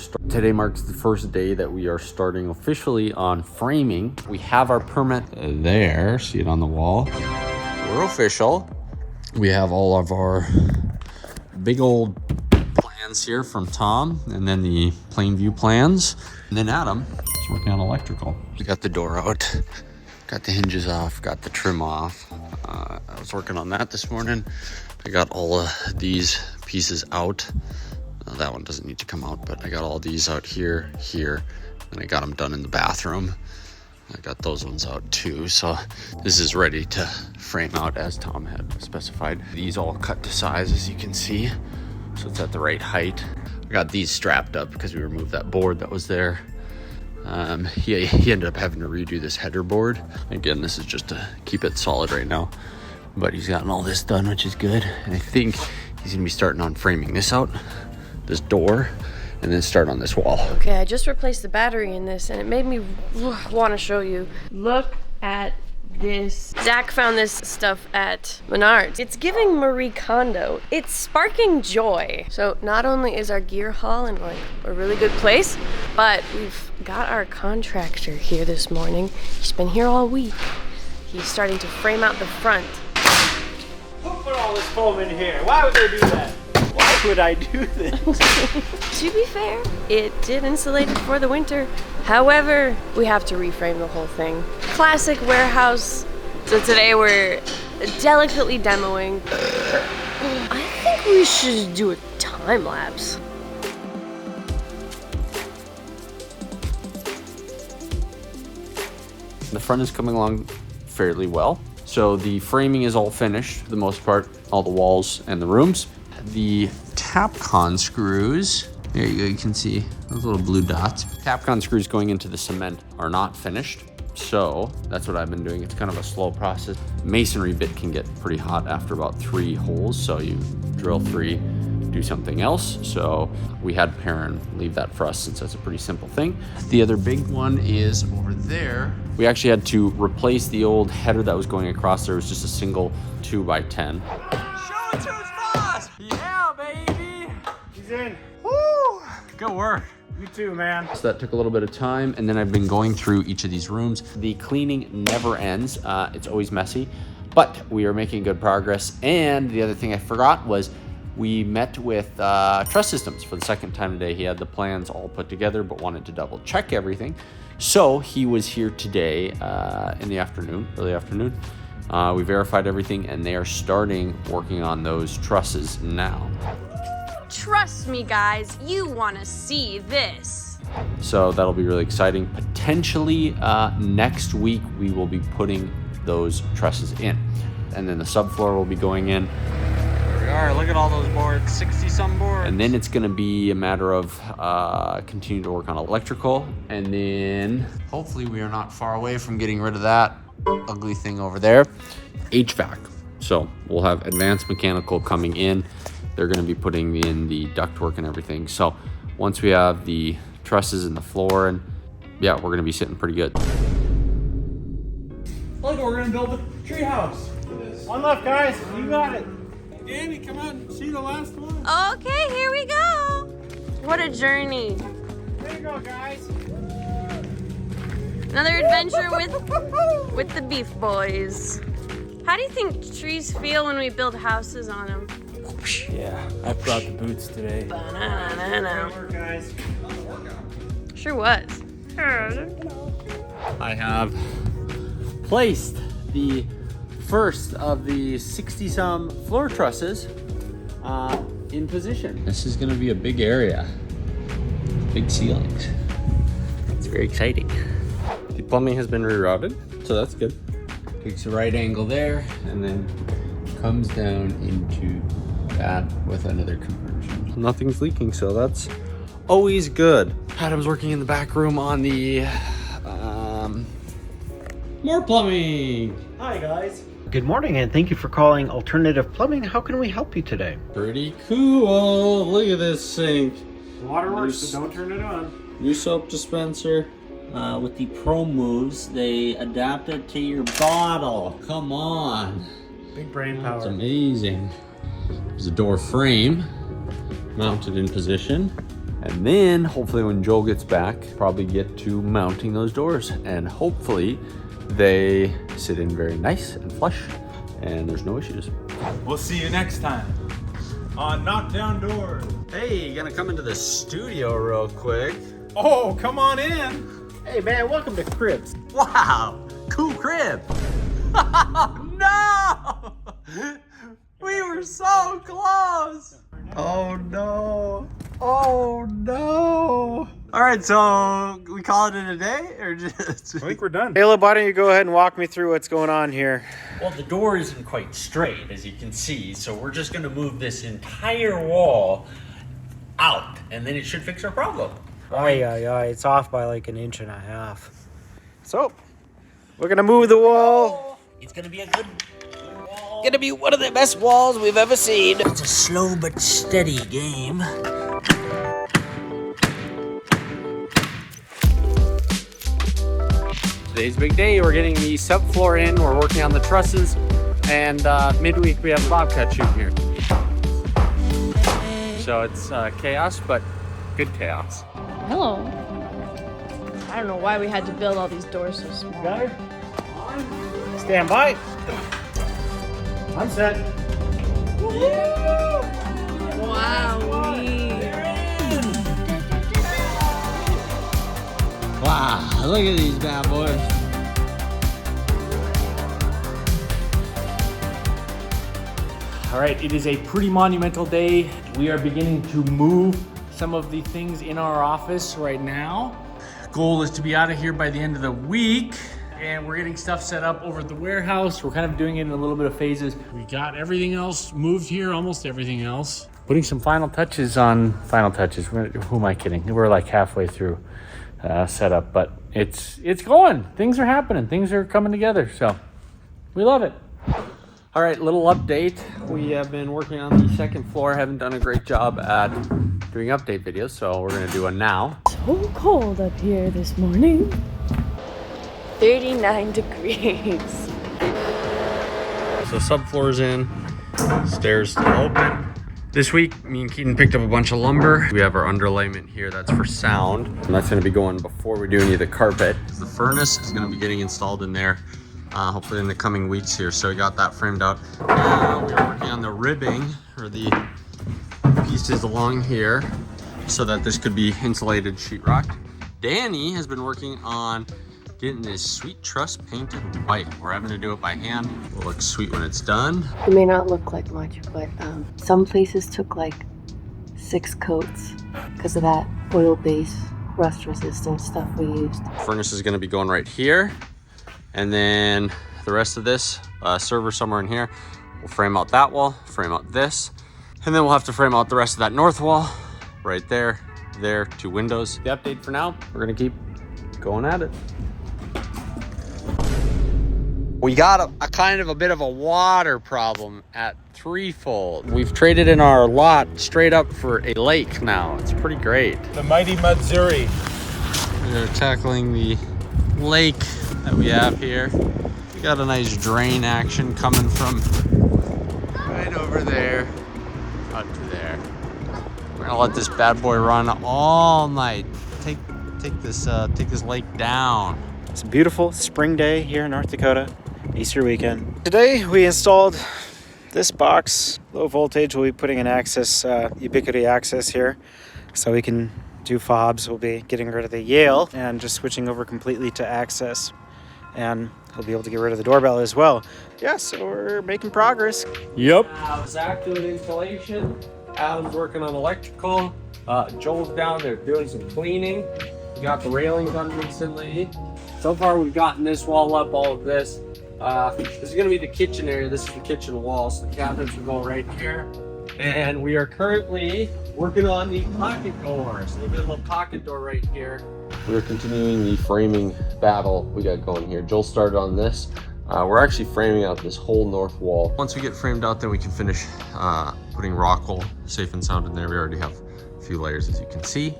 starting officially on framing. We have our permit there, see it on the wall. We're official. We have all of our big old plans here from Tom, and then the plain view plans. And then Adam is working on electrical. We got the door out, got the hinges off, got the trim off. I was working on that this morning. I got all of these pieces out. That one doesn't need to come out, but I got all these out here, and I got them done in the bathroom. I got those ones out too, so this is ready to frame out as Tom had specified. These all cut to size, as you can see, so it's at the right height. I got these strapped up because we removed that board that was there. He ended up having to redo this header board. Again, this is just to keep it solid right now, but he's gotten all this done, which is good. And I think he's gonna be starting on framing this out, this door, and then start on this wall.
Okay, I just replaced the battery in this and it made me want to show you. Look at this. Zach found this stuff at Menards. It's giving Marie Kondo. It's sparking joy. So not only is our gear haul in like a really good place, but we've got our contractor here this morning. He's been here all week. He's starting to frame out the front.
foam in here. Why would they do that? Why would I do this?
To be fair, it did insulate it for the winter. However, we have to reframe the whole thing. Classic warehouse. So today we're delicately demoing. I think we should do a time lapse.
The front is coming along fairly well. So the framing is all finished for the most part, all the walls and the rooms. The Tapcon screws, there you go, you can see those little blue dots. Tapcon screws going into the cement are not finished. So that's what I've been doing. It's kind of a slow process. Masonry bit can get pretty hot after about 3 holes. So you drill 3, do something else. So we had Perrin leave that for us since that's a pretty simple thing. The other big one is over there. We actually had to replace the old header that was going across there. It was just a single 2x10.
Show it to his boss! Yeah, baby!
He's in.
Woo! Good work.
You too, man.
So that took a little bit of time, and then I've been going through each of these rooms. The cleaning never ends. It's always messy, but we are making good progress. And the other thing I forgot was we met with Truss Systems for the second time today. He had the plans all put together, but wanted to double check everything. So he was here today in the afternoon, early afternoon. We verified everything, and they are starting working on those trusses now.
Trust me, guys, you want to see this.
So that'll be really exciting. Potentially next week, we will be putting those trusses in. And then the subfloor will be going in.
There we are. Look at all those boards. 60-some boards.
And then it's going to be a matter of continue to work on electrical. And then hopefully we are not far away from getting rid of that ugly thing over there. HVAC. So we'll have advanced mechanical coming in. They're going to be putting in the ductwork and everything. So once we have the trusses and the floor, and yeah, we're going to be sitting pretty good.
Look, we're gonna build a treehouse.
One left, guys. You got it.
Dani, come on, see the last one.
Okay, here we go. What a journey.
There you go, guys.
Another adventure with the Beef Boys. How do you think trees feel when we build houses on them?
Yeah, I brought the boots today.
Banana.
Work, guys.
Sure was.
I have placed the first of the 60-some floor trusses in position.
This is going to be a big area. Big ceilings.
It's very exciting.
The plumbing has been rerouted, so that's good. Takes a right angle there and then comes down into that with another conversion. Nothing's leaking, so that's always good. Adam's working in the back room on the more plumbing.
Hi, guys. Good morning, and thank you for calling Alternative Plumbing. How can we help you today?
Pretty cool. Look at this sink.
Water works, so don't turn it on.
New soap dispenser.
With the Pro Moves, they adapt it to your bottle. Come on.
Big brain
That's
power.
amazing. There's a door frame mounted in position. And then hopefully when Joel gets back, probably get to mounting those doors. And hopefully they sit in very nice and flush and there's no issues.
We'll see you next time on Knockdown Doors.
Hey, gonna come into the studio real quick.
Oh, come on in.
Hey, man, welcome to Cribs.
Wow, cool crib. No! We were so close.
Oh no. Oh no.
All right, so we call it a day or just?
I think we're done.
Caleb, why don't you go ahead and walk me through what's going on here?
Well, the door isn't quite straight, as you can see, so we're just gonna move this entire wall out, and then it should fix our problem.
It's off by like 1.5 inches. So, we're gonna move the wall.
It's gonna be a good wall.
Gonna be one of the best walls we've ever seen. It's a slow but steady game.
Today's a big day. We're getting the subfloor in. We're working on the trusses, and midweek we have a bobcat shoot here. So it's chaos, but good chaos.
Hello. I don't know why we had to build all these doors so small.
Got her? Stand by. I'm set.
Wow, look at these bad boys.
All right, it is a pretty monumental day. We are beginning to move some of the things in our office right now. Goal is to be out of here by the end of the week, and we're getting stuff set up over at the warehouse. We're kind of doing it in a little bit of phases. We got everything else moved here, almost everything else. Putting some final touches on final touches. Who am I kidding? We're like halfway through setup, but it's going. Things are happening. Things are coming together, so we love it.
All right, little update. We have been working on the second floor. Haven't done a great job at doing update videos, so we're gonna do one now.
So cold up here this morning. 39 degrees.
So subfloor's in, stairs still open. This week, me and Keenan picked up a bunch of lumber. We have our underlayment here, that's for sound. And that's gonna be going before we do any of the carpet. The furnace is gonna be getting installed in there, hopefully in the coming weeks here. So we got that framed out. Now we are working on the ribbing, or the pieces along here, so that this could be insulated sheetrock. Dani has been working on getting this sweet truss painted white. We're having to do it by hand. It'll look sweet when it's done.
It may not look like much, but some places took like 6 coats because of that oil-based rust resistant stuff we used.
Furnace is gonna be going right here. And then the rest of this, server somewhere in here. We'll frame out that wall, frame out this. And then we'll have to frame out the rest of that north wall right there, 2 windows. The update for now, we're gonna keep going at it. We got a kind of a bit of a water problem at Threefold. We've traded in our lot straight up for a lake now. It's pretty great.
The mighty Missouri.
We're tackling the lake that we have here. We got a nice drain action coming from right over there out to there. We're gonna let this bad boy run all night. Take this lake down.
It's a beautiful spring day here in North Dakota, Easter weekend. Today we installed this box. Low voltage, we'll be putting an access, ubiquity access here so we can do fobs. We'll be getting rid of the Yale and just switching over completely to access. And we'll be able to get rid of the doorbell as well. Yeah, so we're making progress.
Yep.
Zach doing installation. Adam's working on electrical. Joel's down there doing some cleaning. We got the railings done recently. So far we've gotten this wall up, all of this. This is gonna be the kitchen area. This is the kitchen wall, so the cabinets will go right here. And we are currently working on the pocket door. So we got a little pocket door right here.
We're continuing the framing battle we got going here. Joel started on this. We're actually framing out this whole north wall. Once we get framed out, then we can finish putting rock wool safe and sound in there. We already have a few layers, as you can see,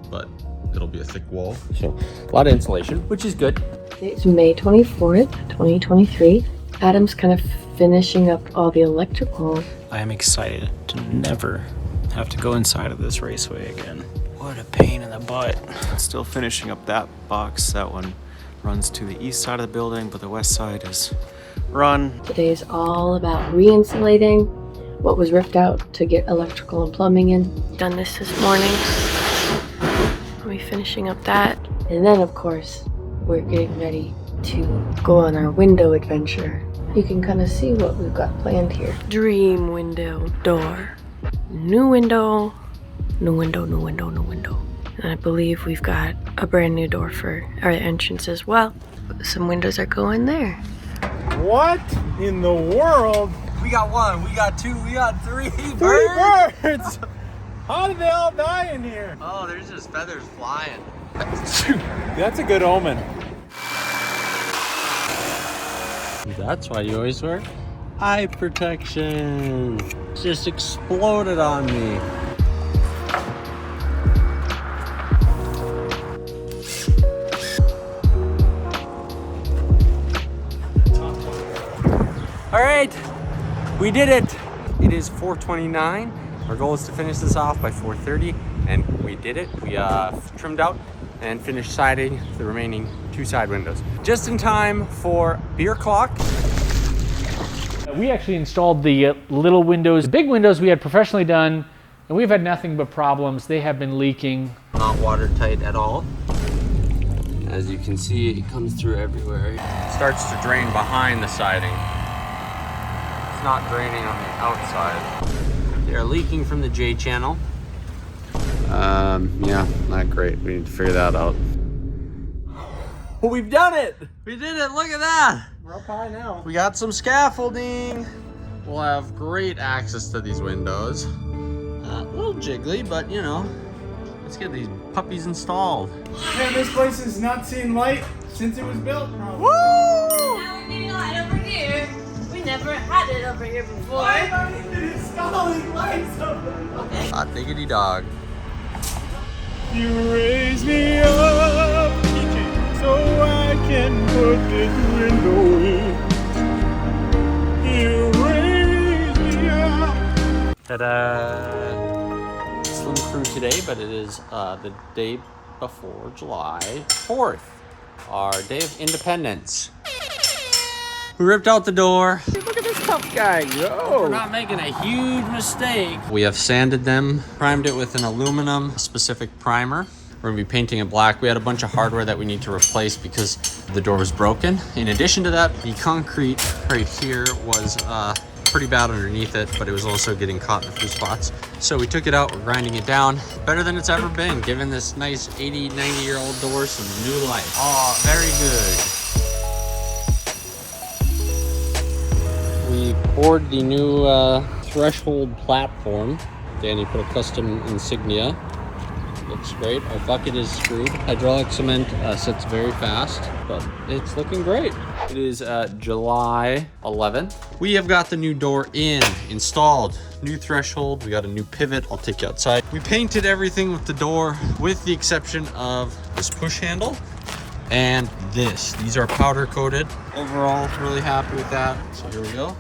but it'll be a thick wall. So a lot of insulation, which is good.
It's May 24th, 2023. Adam's kind of finishing up all the electrical.
I am excited to never have to go inside of this raceway again. What a pain in the butt. Still finishing up that box. That one runs to the east side of the building, but the west side is run.
Today is all about re-insulating what was ripped out to get electrical and plumbing in. Done this morning. I'll be finishing up that. And then, of course, we're getting ready to go on our window adventure. You can kind of see what we've got planned here. Dream window door. New window, new window, new window, new window. And I believe we've got a brand new door for our entrance as well. Some windows are going there.
What in the world?
We got 1, we got 2, we got 3
3
birds.
birds! How did they all die in here?
Oh, there's just feathers flying.
That's a good omen.
That's why you always wear eye protection. Just exploded on me.
All right, we did it. It is 4:29. Our goal is to finish this off by 4:30, and we did it. We trimmed out and finished siding the remaining 2 side windows. Just in time for beer clock.
We actually installed the little windows. The big windows we had professionally done, and we've had nothing but problems. They have been leaking.
Not watertight at all. As you can see, it comes through everywhere.
It starts to drain behind the siding. It's not draining on the outside.
They are leaking from the J channel.
Yeah, not great. We need to figure that out.
We've done it.
We did it, look at that.
We're up high now.
We got some scaffolding. We'll have great access to these windows.
A little jiggly, but you know, let's get these puppies installed.
Man, this place has not seen light since it was built, probably.
Now we're getting light over here. We never had it over here before.
Why am I even installing lights over there?
Hot diggity dog.
You raise me up, so I can put this window in. You raise me up.
Ta-da! Slim crew today, but it is the day before July 4th, our day of independence. We ripped out the door.
Look at this tough guy go.
We're not making a huge mistake. We have sanded them, primed it with an aluminum specific primer. We're gonna be painting it black. We had a bunch of hardware that we need to replace because the door was broken. In addition to that, the concrete right here was pretty bad underneath it, but it was also getting caught in a few spots. So we took it out, we're grinding it down. Better than it's ever been, giving this nice 80, 90-year-old door some new life. Oh, very good. We poured the new threshold platform. Dani put a custom insignia. Looks great. Our bucket is screwed. Hydraulic cement sits very fast, but it's looking great. It is July 11th. We have got the new door installed. New threshold. We got a new pivot. I'll take you outside. We painted everything with the door, with the exception of this push handle and this. These are powder coated. Overall, really happy with that. So here we go.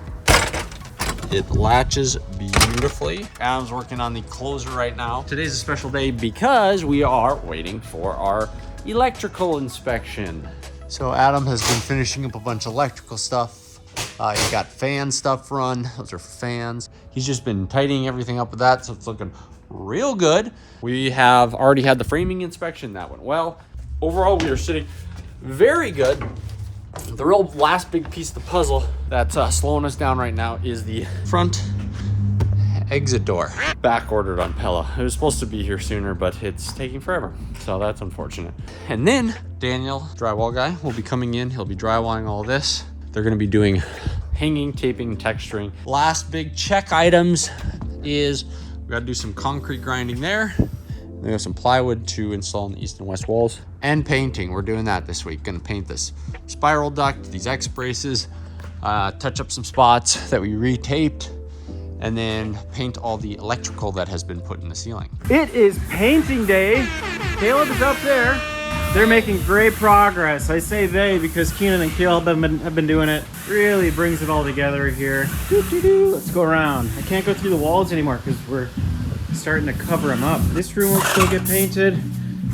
It latches beautifully. Adam's working on the closer right now. Today's a special day because we are waiting for our electrical inspection. So Adam has been finishing up a bunch of electrical stuff. He got fan stuff run. Those are fans. He's just been tidying everything up with that, so it's looking real good. We have already had the framing inspection. That went well. Overall, we are sitting very good. The real last big piece of the puzzle that's slowing us down right now is the front exit door. Back ordered on Pella. It was supposed to be here sooner, but it's taking forever. So that's unfortunate. And then Daniel, drywall guy, will be coming in. He'll be drywalling all this. They're gonna be doing hanging, taping, texturing. Last big check items is we gotta do some concrete grinding there. We have some plywood to install in the east and west walls. And painting, we're doing that this week. Gonna paint this spiral duct, these X braces, touch up some spots that we retaped, and then paint all the electrical that has been put in the ceiling.
It is painting day. Caleb is up there. They're making great progress. I say they because Keenan and Caleb have been doing it. Really brings it all together here. Let's go around. I can't go through the walls anymore because we're starting to cover them up. This room will still get painted.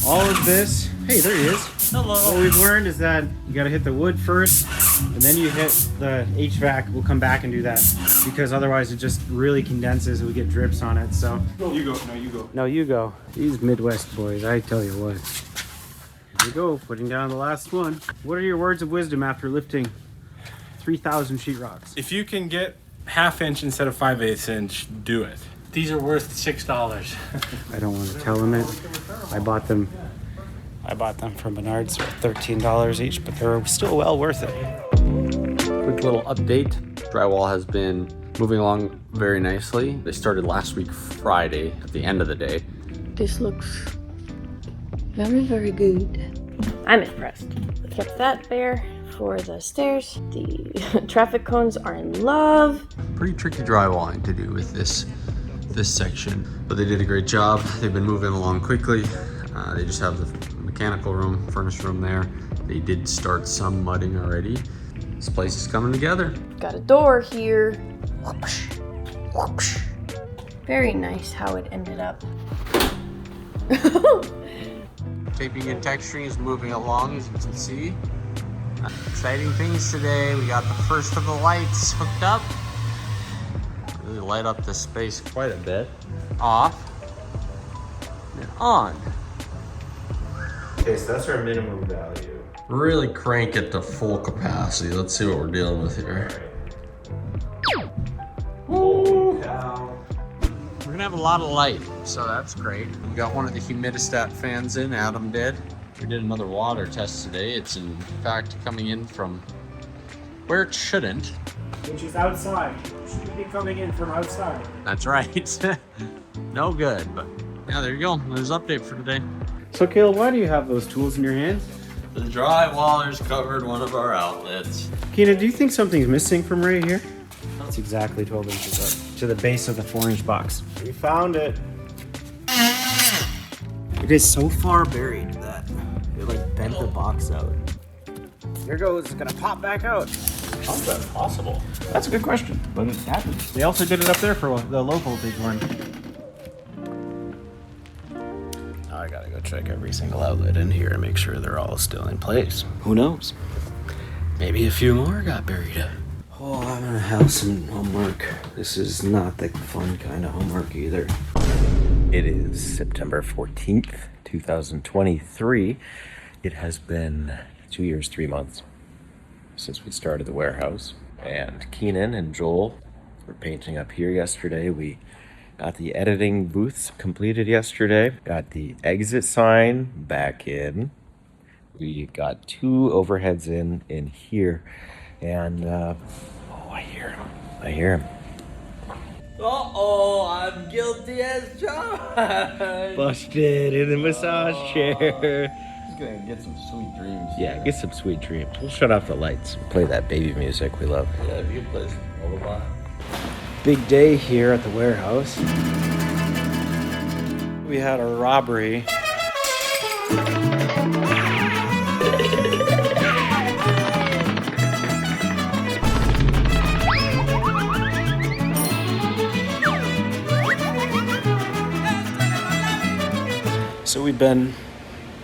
All of this. Hey, there he is.
Hello.
What we've learned is that you got to hit the wood first, and then you hit the HVAC. We'll come back and do that because otherwise it just really condenses and we get drips on it. So
You go. No, you go.
no, you go. These Midwest boys, I tell you what. Here we go, putting down the last one. What are your words of wisdom after lifting 3,000 sheetrocks?
If you can get 1/2 inch instead of 5/8 inch, do it.
These are worth $6.
I don't want to tell them it. I bought them from Menards for $13 each, but they're still well worth it.
Quick little update. Drywall has been moving along very nicely. They started last week Friday at the end of the day.
This looks very, very good.
I'm impressed. We kept that bare for the stairs. The traffic cones are in love.
Pretty tricky drywalling to do with this section, but they did a great job. They've been moving along quickly. They just have the mechanical room, furnace room there. They did start some mudding already. This place is coming together.
Got a door here. Very nice how it ended up.
Taping and texturing is moving along, as you can see. Exciting things today. We got the first of the lights hooked up.
Really light up this space quite a bit. Off and on.
Okay, so that's our minimum value.
Really crank it to full capacity. Let's see what we're dealing with here.
Holy cow.
We're gonna have a lot of light, so that's great. We got one of the humidistat fans in, Adam did. We did another water test today. It's in fact coming in from where it shouldn't.
Which is outside. Should be coming in from outside.
That's right. No good, but yeah, there you go. There's an update for today.
So Caleb, why do you have those tools in your hands?
The drywallers covered one of our outlets.
Keenan, do you think something's missing from right here? That's exactly 12 inches up to the base of the 4-inch box. We found it. It is so far buried that it like bent the box out. Here goes, it's gonna pop back out.
How's that possible?
That's a good question, but it happens. They also did it up there for the low voltage one. Now I gotta go check every single outlet in here and make sure they're all still in place. Who knows? Maybe a few more got buried. Oh, I'm gonna have some homework. This is not the fun kind of homework either.
It is September 14th, 2023. It has been 2 years, 3 months since we started the warehouse. And Keenan and Joel were painting up here yesterday. We got the editing booths completed yesterday. Got the exit sign back in. We got 2 overheads in here. And, oh, I hear him. I hear him.
Uh-oh, I'm guilty as charged.
Busted in the massage chair.
He's gonna get some sweet dreams.
Yeah, get some sweet dreams. We'll shut off the lights and play that baby music we love.
Yeah, if you play some lullaby.
Big day here at the warehouse. We had a robbery. So we've been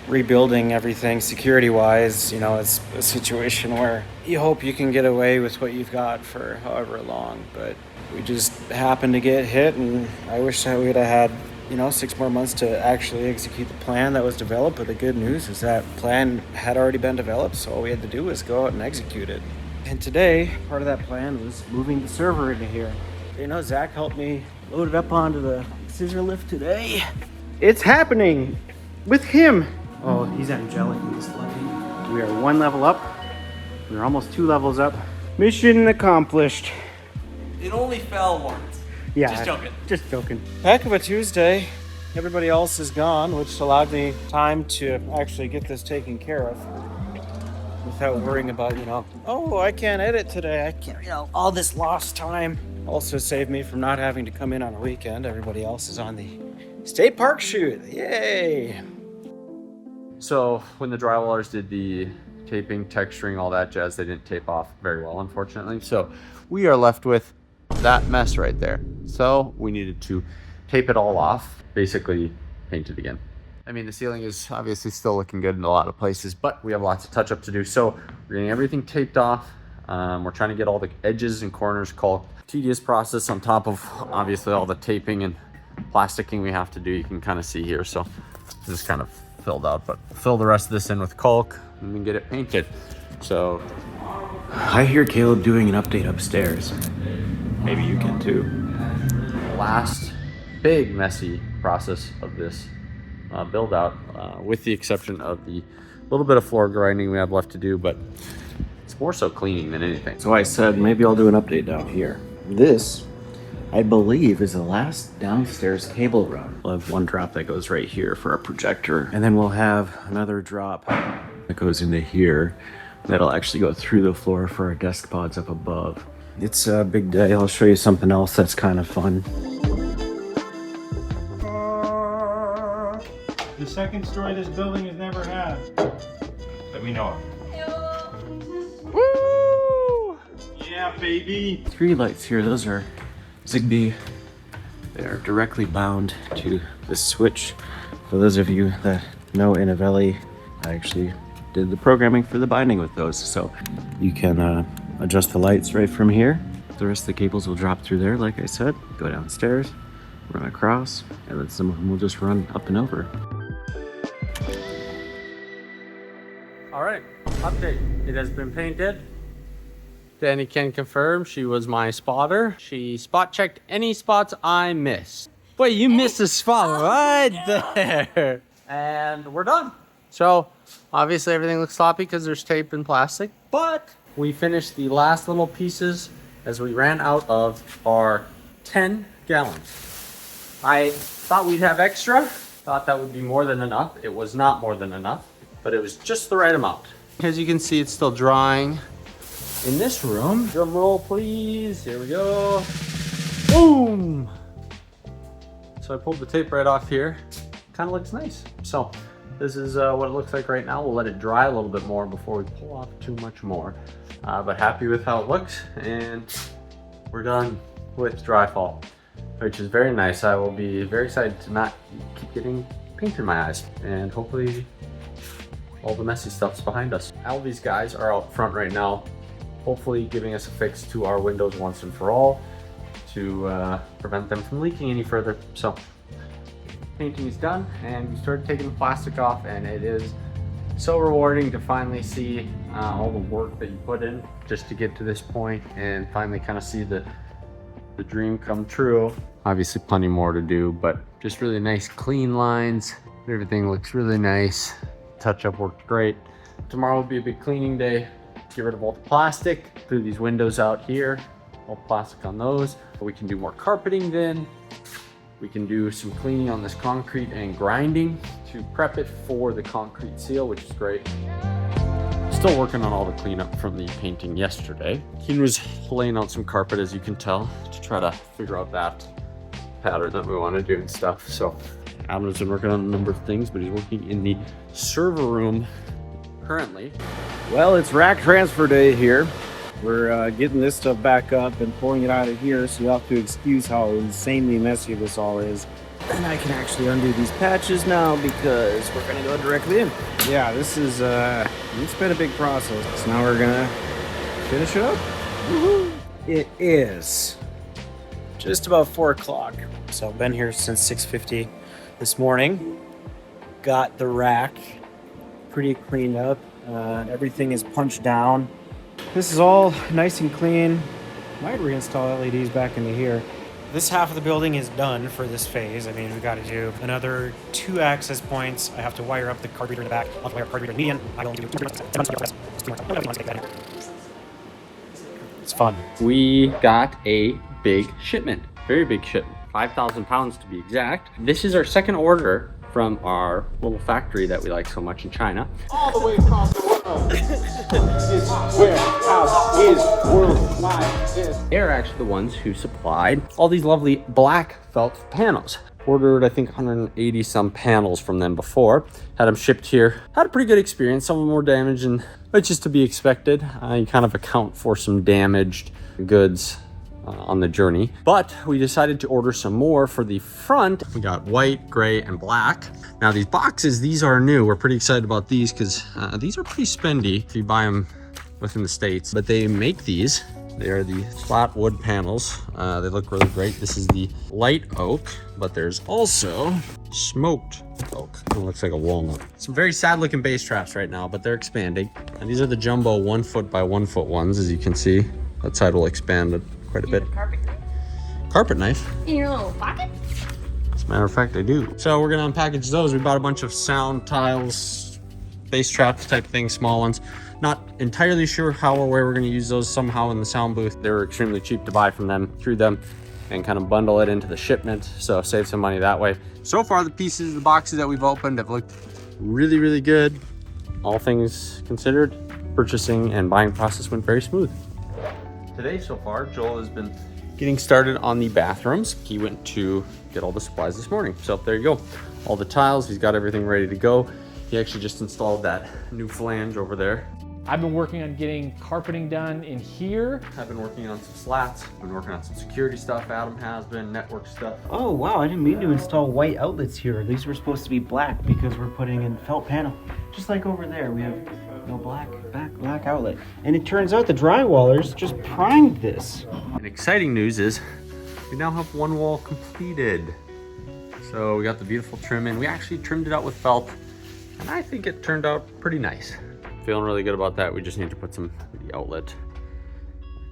rebuilding everything security-wise. You know, it's a situation where you hope you can get away with what you've got for however long, but we just happened to get hit, and I wish that we'd have had, you know, 6 more months to actually execute the plan that was developed. But the good news is that plan had already been developed, so all we had to do was go out and execute it. And today, part of that plan was moving the server into here. You know, Zach helped me load it up onto the scissor lift today. It's happening with him. Oh, he's angelic. He's lucky. We are 1 level up. We're almost 2 levels up. Mission accomplished.
It only fell once.
Yeah.
Just joking.
Just joking. Heck of a Tuesday. Everybody else is gone, which allowed me time to actually get this taken care of without worrying about, you know, oh, I can't edit today. I can't, you know, all this lost time. Also saved me from not having to come in on a weekend. Everybody else is on the state park shoot. Yay.
So when the drywallers did the taping, texturing, all that jazz, they didn't tape off very well, unfortunately. So we are left with that mess right there. So we needed to tape it all off, basically paint it again. I mean, the ceiling is obviously still looking good in a lot of places, but we have lots of touch up to do. So we're getting everything taped off. We're trying to get all the edges and corners caulked. Tedious process on top of obviously all the taping and plasticking we have to do. You can kind of see here. So this is kind of filled out, but fill the rest of this in with caulk and we can get it painted. So
I hear Caleb doing an update upstairs. Maybe you can too.
Last big messy process of this build out, with the exception of the little bit of floor grinding we have left to do, but it's more so cleaning than anything.
So I said, maybe I'll do an update down here. This, I believe, is the last downstairs cable run. We'll have 1 drop that goes right here for our projector, and then we'll have another drop that goes into here that'll actually go through the floor for our desk pods up above. It's a big day. I'll show you something else that's kind of fun.
The second story this building has never had. That we know of. Woo! Yeah, baby.
3 lights here. Those are Zigbee. They are directly bound to the switch. For those of you that know Innovelli, I actually did the programming for the binding with those. So you can adjust the lights right from here. The rest of the cables will drop through there, like I said, go downstairs, run across, and then some of them will just run up and over.
All right, update. It has been painted. Dani can confirm she was my spotter. She spot checked any spots I missed.
Wait, you missed a spot right there.
And we're done. So obviously everything looks sloppy because there's tape and plastic, but we finished the last little pieces as we ran out of our 10 gallons. I thought we'd have extra, thought that would be more than enough. It was not more than enough, but it was just the right amount. As you can see, it's still drying in this room. Drum roll, please. Here we go. Boom. So I pulled the tape right off here. Kind of looks nice. So this is what it looks like right now. We'll let it dry a little bit more before we pull off too much more. But happy with how it looks, and we're done with dry fall, which is very nice. I will be very excited to not keep getting paint in my eyes, and hopefully all the messy stuff's behind us. All these guys are out front right now, hopefully giving us a fix to our windows once and for all to prevent them from leaking any further. So painting is done, and we started taking the plastic off, and it is so rewarding to finally see all the work that you put in just to get to this point and finally kind of see the dream come true. Obviously plenty more to do, but just really nice clean lines. Everything looks really nice. Touch-up worked great. Tomorrow will be a big cleaning day. Get rid of all the plastic through these windows out here, all plastic on those. We can do more carpeting then. We can do some cleaning on this concrete and grinding to prep it for the concrete seal, which is great. Still working on all the cleanup from the painting yesterday. Keenan was laying out some carpet, as you can tell, to try to figure out that pattern that we want to do and stuff. So Adam's been working on a number of things, but he's working in the server room currently.
Well, it's rack transfer day here. We're getting this stuff back up and pulling it out of here, so you'll have to excuse how insanely messy this all is. And I can actually undo these patches now because we're gonna go directly in. Yeah, this is, it's been a big process. So now we're gonna finish it up. Woohoo! It is just about 4 o'clock. So I've been here since 6:50 this morning. Got the rack pretty cleaned up. Everything is punched down. This is all nice and clean. Might reinstall LEDs back into here. This half of the building is done for this phase. I mean, we got to do another 2 access points. I have to wire up the card reader in the back. I'll have to wire up the card reader in the median. I don't do 2 It's fun.
We got a big shipment, very big shipment, 5,000 pounds to be exact. This is our second order from our little factory that we like so much in China.
All the way across the world. This warehouse is worldwide.
They're actually the ones who supplied all these lovely black felt panels. Ordered, I think, 180 some panels from them before. Had them shipped here. Had a pretty good experience. Some of them were damaged, and it's just to be expected. You kind of account for some damaged goods on the journey, but we decided to order some more for the front. We got white, gray, and black. Now these boxes, these are new. We're pretty excited about these because these are pretty spendy if you buy them within the States, but they make these. They are the Slat wood panels. They look really great. This is the light oak, but there's also smoked oak. It looks like a walnut. Some very sad looking base traps right now, but they're expanding. And these are the jumbo 1 foot by 1 foot ones, as you can see. That side will expand quite a bit. Carpet knife?
In your little pocket?
As a matter of fact, I do. So we're gonna unpackage those. We bought a bunch of sound tiles, base traps type things, small ones. Not entirely sure how or where we're gonna use those somehow in the sound booth. They were extremely cheap to buy from them, through them, and kind of bundle it into the shipment. So save some money that way. So far, the pieces, the boxes that we've opened have looked really, really good. All things considered, purchasing and buying process went very smooth. Today so far, Joel has been getting started on the bathrooms. He went to get all the supplies this morning. So there you go. All the tiles, he's got everything ready to go. He actually just installed that new flange over there.
I've been working on getting carpeting done in here.
I've been working on some slats. I've been working on some security stuff. Adam has been, network stuff.
Oh wow, I didn't mean to install white outlets here. These were supposed to be black because we're putting in felt panel. Just like over there, we have No black outlet. And it turns out the drywallers just primed this.
And exciting news is we now have one wall completed. So we got the beautiful trim in. We actually trimmed it out with felt, and I think it turned out pretty nice. Feeling really good about that. We just need to put some of the outlet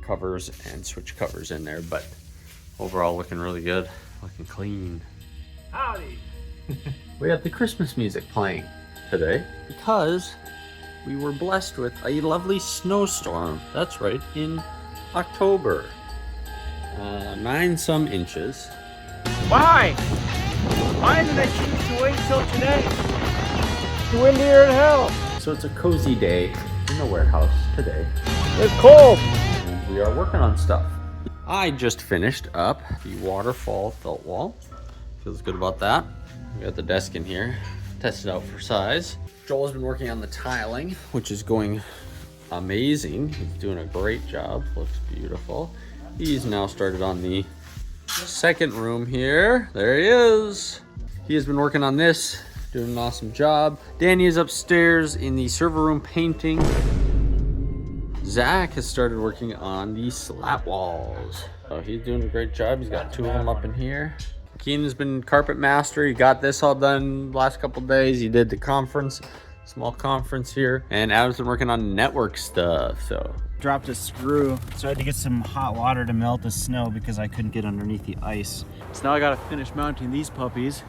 covers and switch covers in there, but overall looking really good, looking clean.
Howdy.
We have the Christmas music playing today because we were blessed with a lovely snowstorm. That's right, in October. 9 some inches.
Why? Why did I choose to wait till today? It's windier than hell.
So it's a cozy day in the warehouse today.
It's cold.
And we are working on stuff. I just finished up the waterfall felt wall. Feels good about that. We got the desk in here, tested out for size. Joel has been working on the tiling, which is going amazing. He's doing a great job, looks beautiful. He's now started on the second room here. There he is. He has been working on this, doing an awesome job. Dani is upstairs in the server room painting. Zach has started working on the slat walls. So he's doing a great job. He's got 2 of them up in here. Keenan's been carpet master. He got this all done the last couple days. He did the conference, small conference here. And Adam's been working on network stuff, so.
Dropped a screw, so I had to get some hot water to melt the snow because I couldn't get underneath the ice. So now I gotta finish mounting these puppies.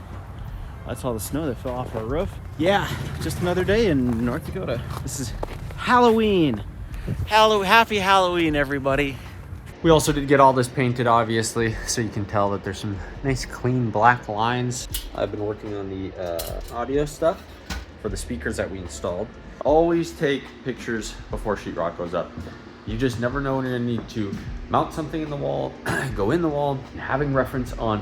That's all the snow that fell off our roof. Yeah, just another day in North Dakota. This is Halloween. Happy Halloween, everybody.
We also did get all this painted, obviously, so you can tell that there's some nice clean black lines. I've been working on the audio stuff for the speakers that we installed. Always take pictures before sheetrock goes up. You just never know when you're gonna need to mount something in the wall, go in the wall. Having reference on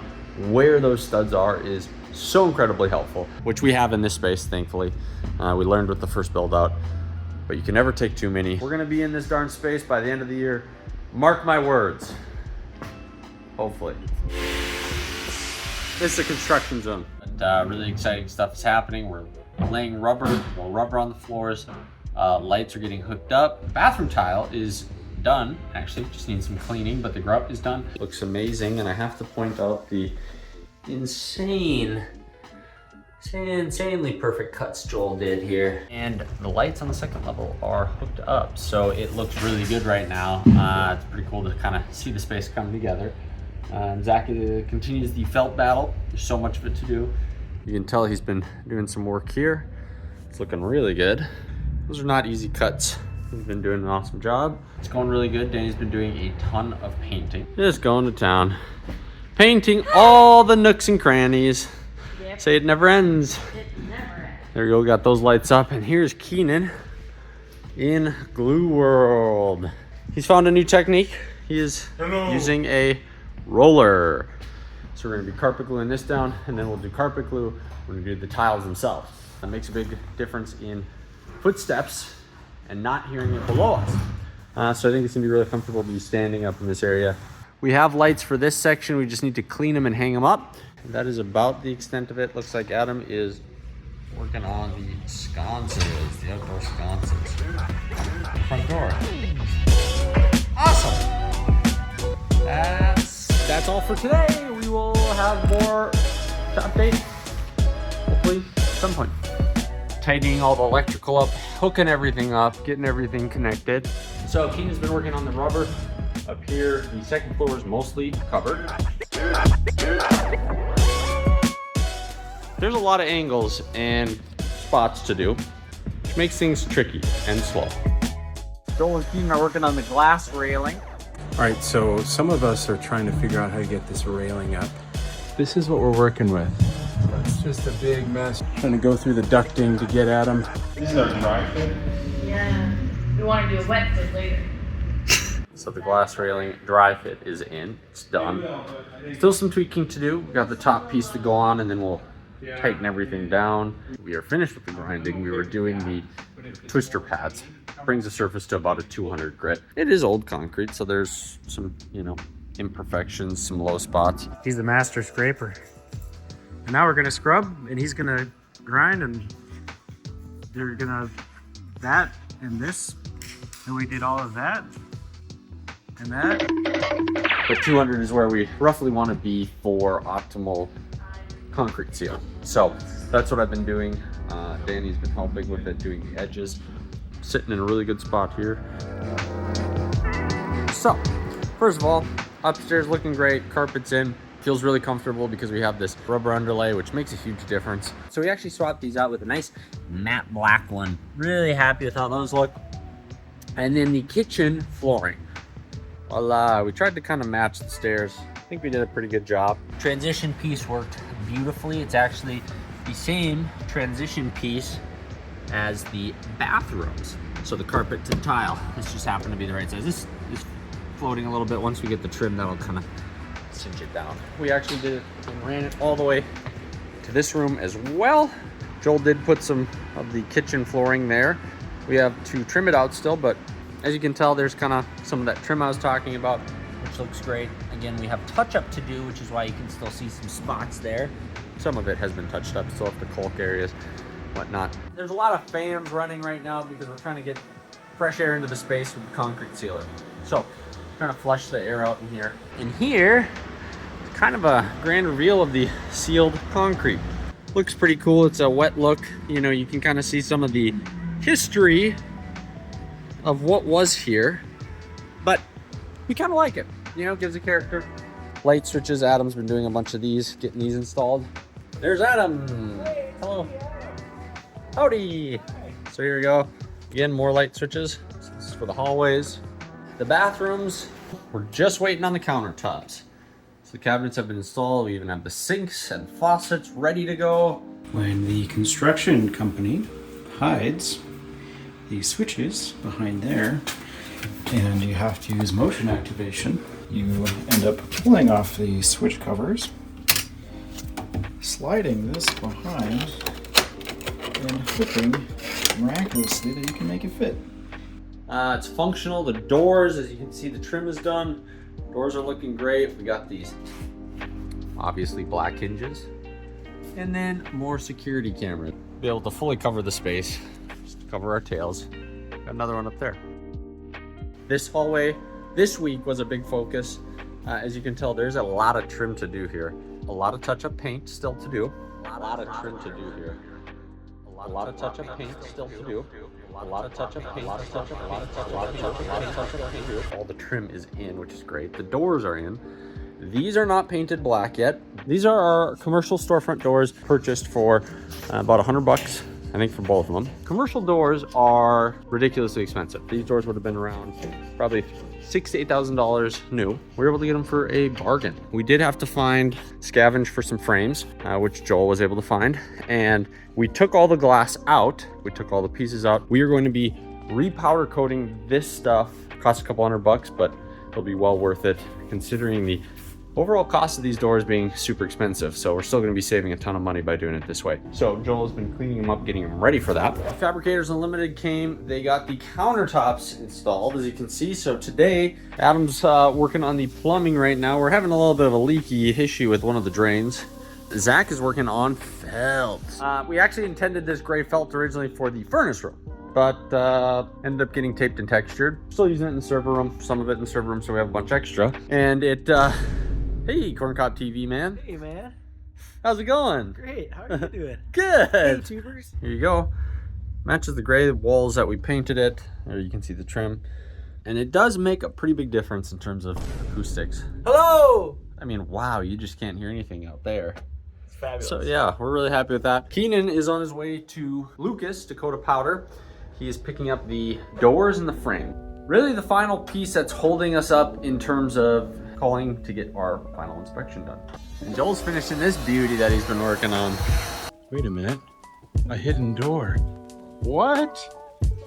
where those studs are is so incredibly helpful, which we have in this space, thankfully. We learned with the first build out, but you can never take too many. We're gonna be in this darn space by the end of the year. Mark my words. Hopefully. This is a construction zone. But, really exciting stuff is happening. We're laying rubber, more rubber on the floors. Lights are getting hooked up. Bathroom tile is done. Actually, just needs some cleaning, but the grout is done. Looks amazing, and I have to point out the insanely perfect cuts Joel did here. And the lights on the second level are hooked up, so it looks really good right now. It's pretty cool to kind of see the space come together. Zach continues the felt battle. There's so much of it to do. You can tell he's been doing some work here. It's looking really good. Those are not easy cuts. He's been doing an awesome job. It's going really good. Danny's been doing a ton of painting. Just going to town. Painting all the nooks and crannies. Yep. Say it never ends.
It never ends.
There you go, got those lights up. And here's Keenan in Glue World. He's found a new technique. He is using a roller. So we're gonna be carpet gluing this down, and then we'll do carpet glue. We're gonna do the tiles themselves. That makes a big difference in footsteps and not hearing it below us. So I think it's gonna be really comfortable to be standing up in this area. We have lights for this section. We just need to clean them and hang them up. And that is about the extent of it. Looks like Adam is working on the sconces, the outdoor sconces. Front door. Awesome. That's all for today. We will have more to update, hopefully at some point. Tightening all the electrical up, hooking everything up, getting everything connected. So Keenan's been working on the rubber up here. The second floor is mostly covered. There's a lot of angles and spots to do, which makes things tricky and slow.
Joel and Keenan are working on the glass railing.
All right, so some of us are trying to figure out how to get this railing up. This is what we're working with. It's just a big mess. Trying to go through the ducting to get at them.
This is our dry fit.
Yeah. We want to do a wet fit later.
So the glass railing dry fit is in, it's done. Still some tweaking to do. We got the top piece to go on, and then we'll tighten everything down. We are finished with the grinding. We were doing the twister pads. Brings the surface to about a 200 grit. It is old concrete, so there's some, imperfections, some low spots.
He's the master scraper. And now we're gonna scrub, and he's gonna grind, and they're gonna, that and this, and we did all of that, and that.
But 200 is where we roughly want to be for optimal concrete seal. So that's what I've been doing. Dani's been helping with it, doing the edges. Sitting in a really good spot here. So, first of all, upstairs looking great, carpet's in. Feels really comfortable because we have this rubber underlay, which makes a huge difference.
So we actually swapped these out with a nice matte black one. Really happy with how those look.
And then the kitchen flooring. Voila, we tried to kind of match the stairs. I think we did a pretty good job.
Transition piece worked beautifully. It's actually the same transition piece as the bathrooms. So the carpet to the tile, this just happened to be the right size. This is floating a little bit. Once we get the trim, that'll kind of cinch it down.
We actually did it and ran it all the way to this room as well. Joel did put some of the kitchen flooring there. We have to trim it out still, but as you can tell, there's kind of some of that trim I was talking about,
which looks great. Again, we have touch up to do, which is why you can still see some spots there.
Some of it has been touched up, still have the caulk areas, whatnot. There's a lot of fans running right now because we're trying to get fresh air into the space with the concrete sealer. So, trying to flush the air out in here. And here, kind of a grand reveal of the sealed concrete. Looks pretty cool. It's a wet look. You know, you can kind of see some of the history of what was here, but we kind of like it. You know, gives a character. Light switches. Adam's been doing a bunch of these, getting these installed. There's Adam. Hello. Howdy. So here we go. Again, more light switches. So this is for the hallways. The bathrooms, we're just waiting on the countertops. So the cabinets have been installed. We even have the sinks and faucets ready to go.
When the construction company hides the switches behind there, and you have to use motion activation, you end up pulling off the switch covers, sliding this behind, and hoping miraculously that you can make it fit.
It's functional. The doors, as you can see, the trim is done. Doors are looking great. We got these obviously black hinges, and then more security cameras. Be able to fully cover the space, just to cover our tails. Got another one up there. This hallway this week was a big focus. As you can tell, there's a lot of trim to do here. A lot of touch-up paint still to do. A lot of trim to do here. A lot of touch-up paint still to do. A lot of touch-up paint, a lot of touch-up, a lot of touch-up, a lot of touch-up, a lot of touch-up paint. All the trim is in, which is great. The doors are in. These are not painted black yet. These are our commercial storefront doors, purchased for about $100, I think, for both of them. Commercial doors are ridiculously expensive. These doors would have been around probably $6,000 to $8,000 new. We were able to get them for a bargain. We did have to scavenge for some frames, which Joel was able to find. And we took all the glass out. We took all the pieces out. We are going to be re-powder coating this stuff. Costs a couple $100, but it'll be well worth it considering the overall cost of these doors being super expensive. So we're still going to be saving a ton of money by doing it this way. So Joel has been cleaning them up, getting them ready for that. Fabricators Unlimited came. They got the countertops installed, as you can see. So today, Adam's working on the plumbing right now. We're having a little bit of a leaky issue with one of the drains. Zach is working on felt. We actually intended this gray felt originally for the furnace room, but ended up getting taped and textured. Still using it in the server room, some of it in the server room, so we have a bunch extra. And it, hey, Corncob TV, man.
Hey, man.
How's it going?
Great. How are you doing?
Good.
Hey, tubers.
Here you go. Matches the gray walls that we painted it. There you can see the trim. And it does make a pretty big difference in terms of acoustics.
Hello.
I mean, wow, you just can't hear anything out there.
It's fabulous.
So yeah, we're really happy with that. Keenan is on his way to Lucas, Dakota Powder. He is picking up the doors and the frame. Really the final piece that's holding us up in terms of calling to get our final inspection done. And Joel's finishing this beauty that he's been working on.
Wait a minute. A hidden door. What?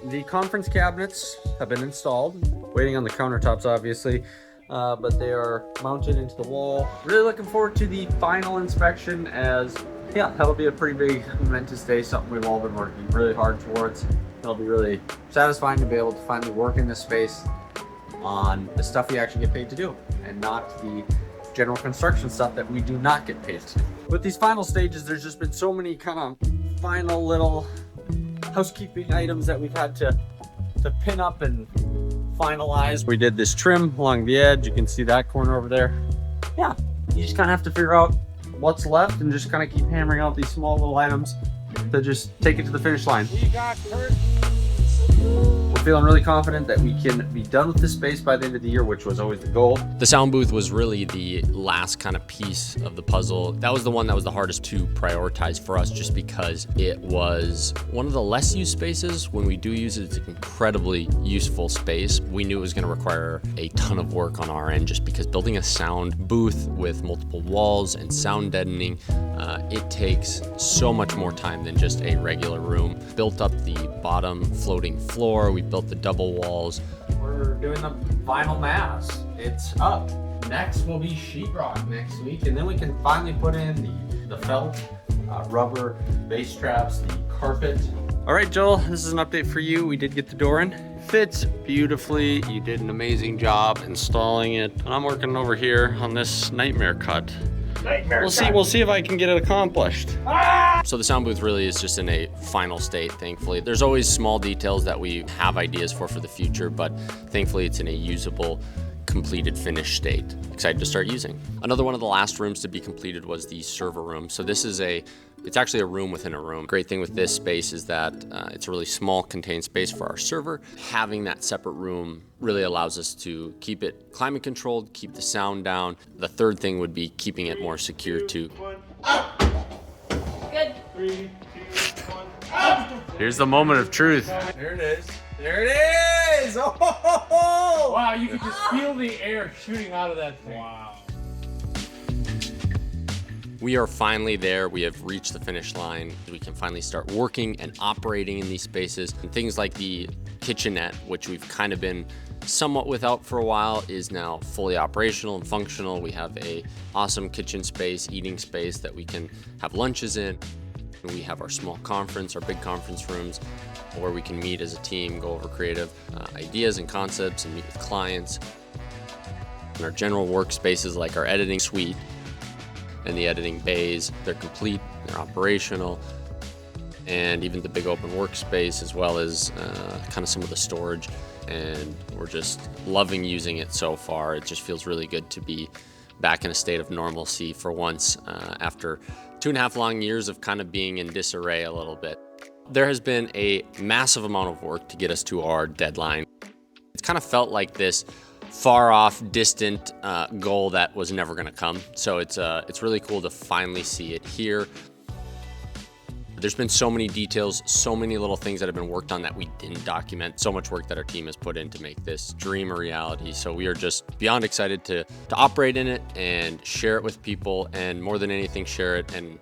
The conference cabinets have been installed. Waiting on the countertops, obviously. But they are mounted into the wall. Really looking forward to the final inspection, as yeah, that'll be a pretty big momentous day, something we've all been working really hard towards. It'll be really satisfying to be able to finally work in this space on the stuff we actually get paid to do, and not the general construction stuff that we do not get paid to do. With these final stages, there's just been so many kind of final little housekeeping items that we've had to
to pin up and finalize. We did this trim along the edge. You can see that corner over there. Yeah, you just kind of have to figure out what's left and just kind of keep hammering out these small little items to just take it to the finish line. We got curtains. We're feeling really confident that we can be done with this space by the end of the year, which was always the goal.
The sound booth was really the last kind of piece of the puzzle. That was the one that was the hardest to prioritize for us, just because it was one of the less used spaces. When we do use it, it's an incredibly useful space. We knew it was going to require a ton of work on our end, just because building a sound booth with multiple walls and sound deadening, it takes so much more time than just a regular room. Built up the bottom floating floor, we built the double walls.
We're doing the vinyl mass. It's up. Next will be sheetrock next week, and then we can finally put in the felt, rubber base traps, the carpet.
All right, Joel, this is an update for you. We did get the door in. Fits beautifully. You did an amazing job installing it. And I'm working over here on this nightmare cut. We'll see if I can get it accomplished.
So the sound booth really is just in a final state, thankfully. There's always small details that we have ideas for the future, but thankfully it's in a usable, completed, finished state. Excited to start using. Another one of the last rooms to be completed was the server room. So this is it's actually a room within a room. Great thing with this space is that it's a really small contained space for our server. Having that separate room really allows us to keep it climate controlled, keep the sound down. The third thing would be keeping it more secure too.
Good.
3, 2, 1.
Here's the moment of truth.
There it is. There it is! Oh!
Wow, you can just feel the air shooting out of that thing.
Wow.
We are finally there. We have reached the finish line. We can finally start working and operating in these spaces. And things like the kitchenette, which we've kind of been somewhat without for a while, is now fully operational and functional. We have a awesome kitchen space, eating space that we can have lunches in. We have our small conference, our big conference rooms, where we can meet as a team, go over creative ideas and concepts and meet with clients. And our general workspaces like our editing suite and the editing bays, they're complete, they're operational, and even the big open workspace, as well as kind of some of the storage. And we're just loving using it so far. It just feels really good to be back in a state of normalcy for once, after 2.5 long years of kind of being in disarray a little bit. There has been a massive amount of work to get us to our deadline. It's kind of felt like this far off, distant goal that was never going to come. So it's really cool to finally see it here. There's been so many details, so many little things that have been worked on that we didn't document. So much work that our team has put in to make this dream a reality. So we are just beyond excited to operate in it and share it with people, and more than anything, share it and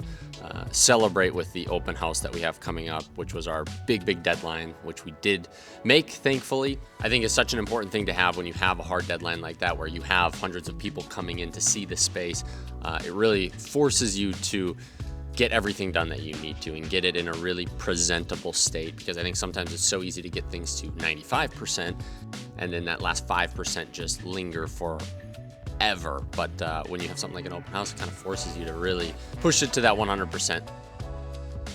celebrate with the open house that we have coming up, which was our big deadline, which we did make, thankfully. I think it's such an important thing to have when you have a hard deadline like that, where you have hundreds of people coming in to see the space. It really forces you to get everything done that you need to and get it in a really presentable state, because I think sometimes it's so easy to get things to 95% and then that last 5% just linger forever. But when you have something like an open house, it kind of forces you to really push it to that 100%.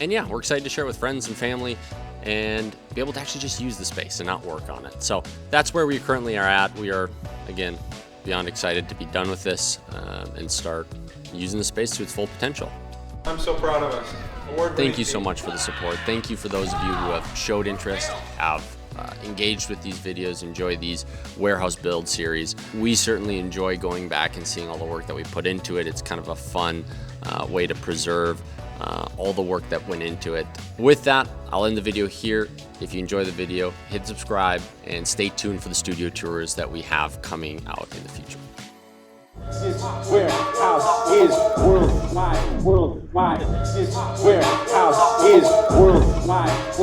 And yeah, we're excited to share it with friends and family and be able to actually just use the space and not work on it. So that's where we currently are at. We are, again, beyond excited to be done with this and start using the space to its full potential.
I'm so proud of us.
Thank you so much for the support. Thank you for those of you who have showed interest, have engaged with these videos, enjoy these warehouse build series. We certainly enjoy going back and seeing all the work that we put into it. It's kind of a fun way to preserve all the work that went into it. With that, I'll end the video here. If you enjoy the video, hit subscribe and stay tuned for the studio tours that we have coming out in the future.
This warehouse is worldwide. This warehouse is worldwide.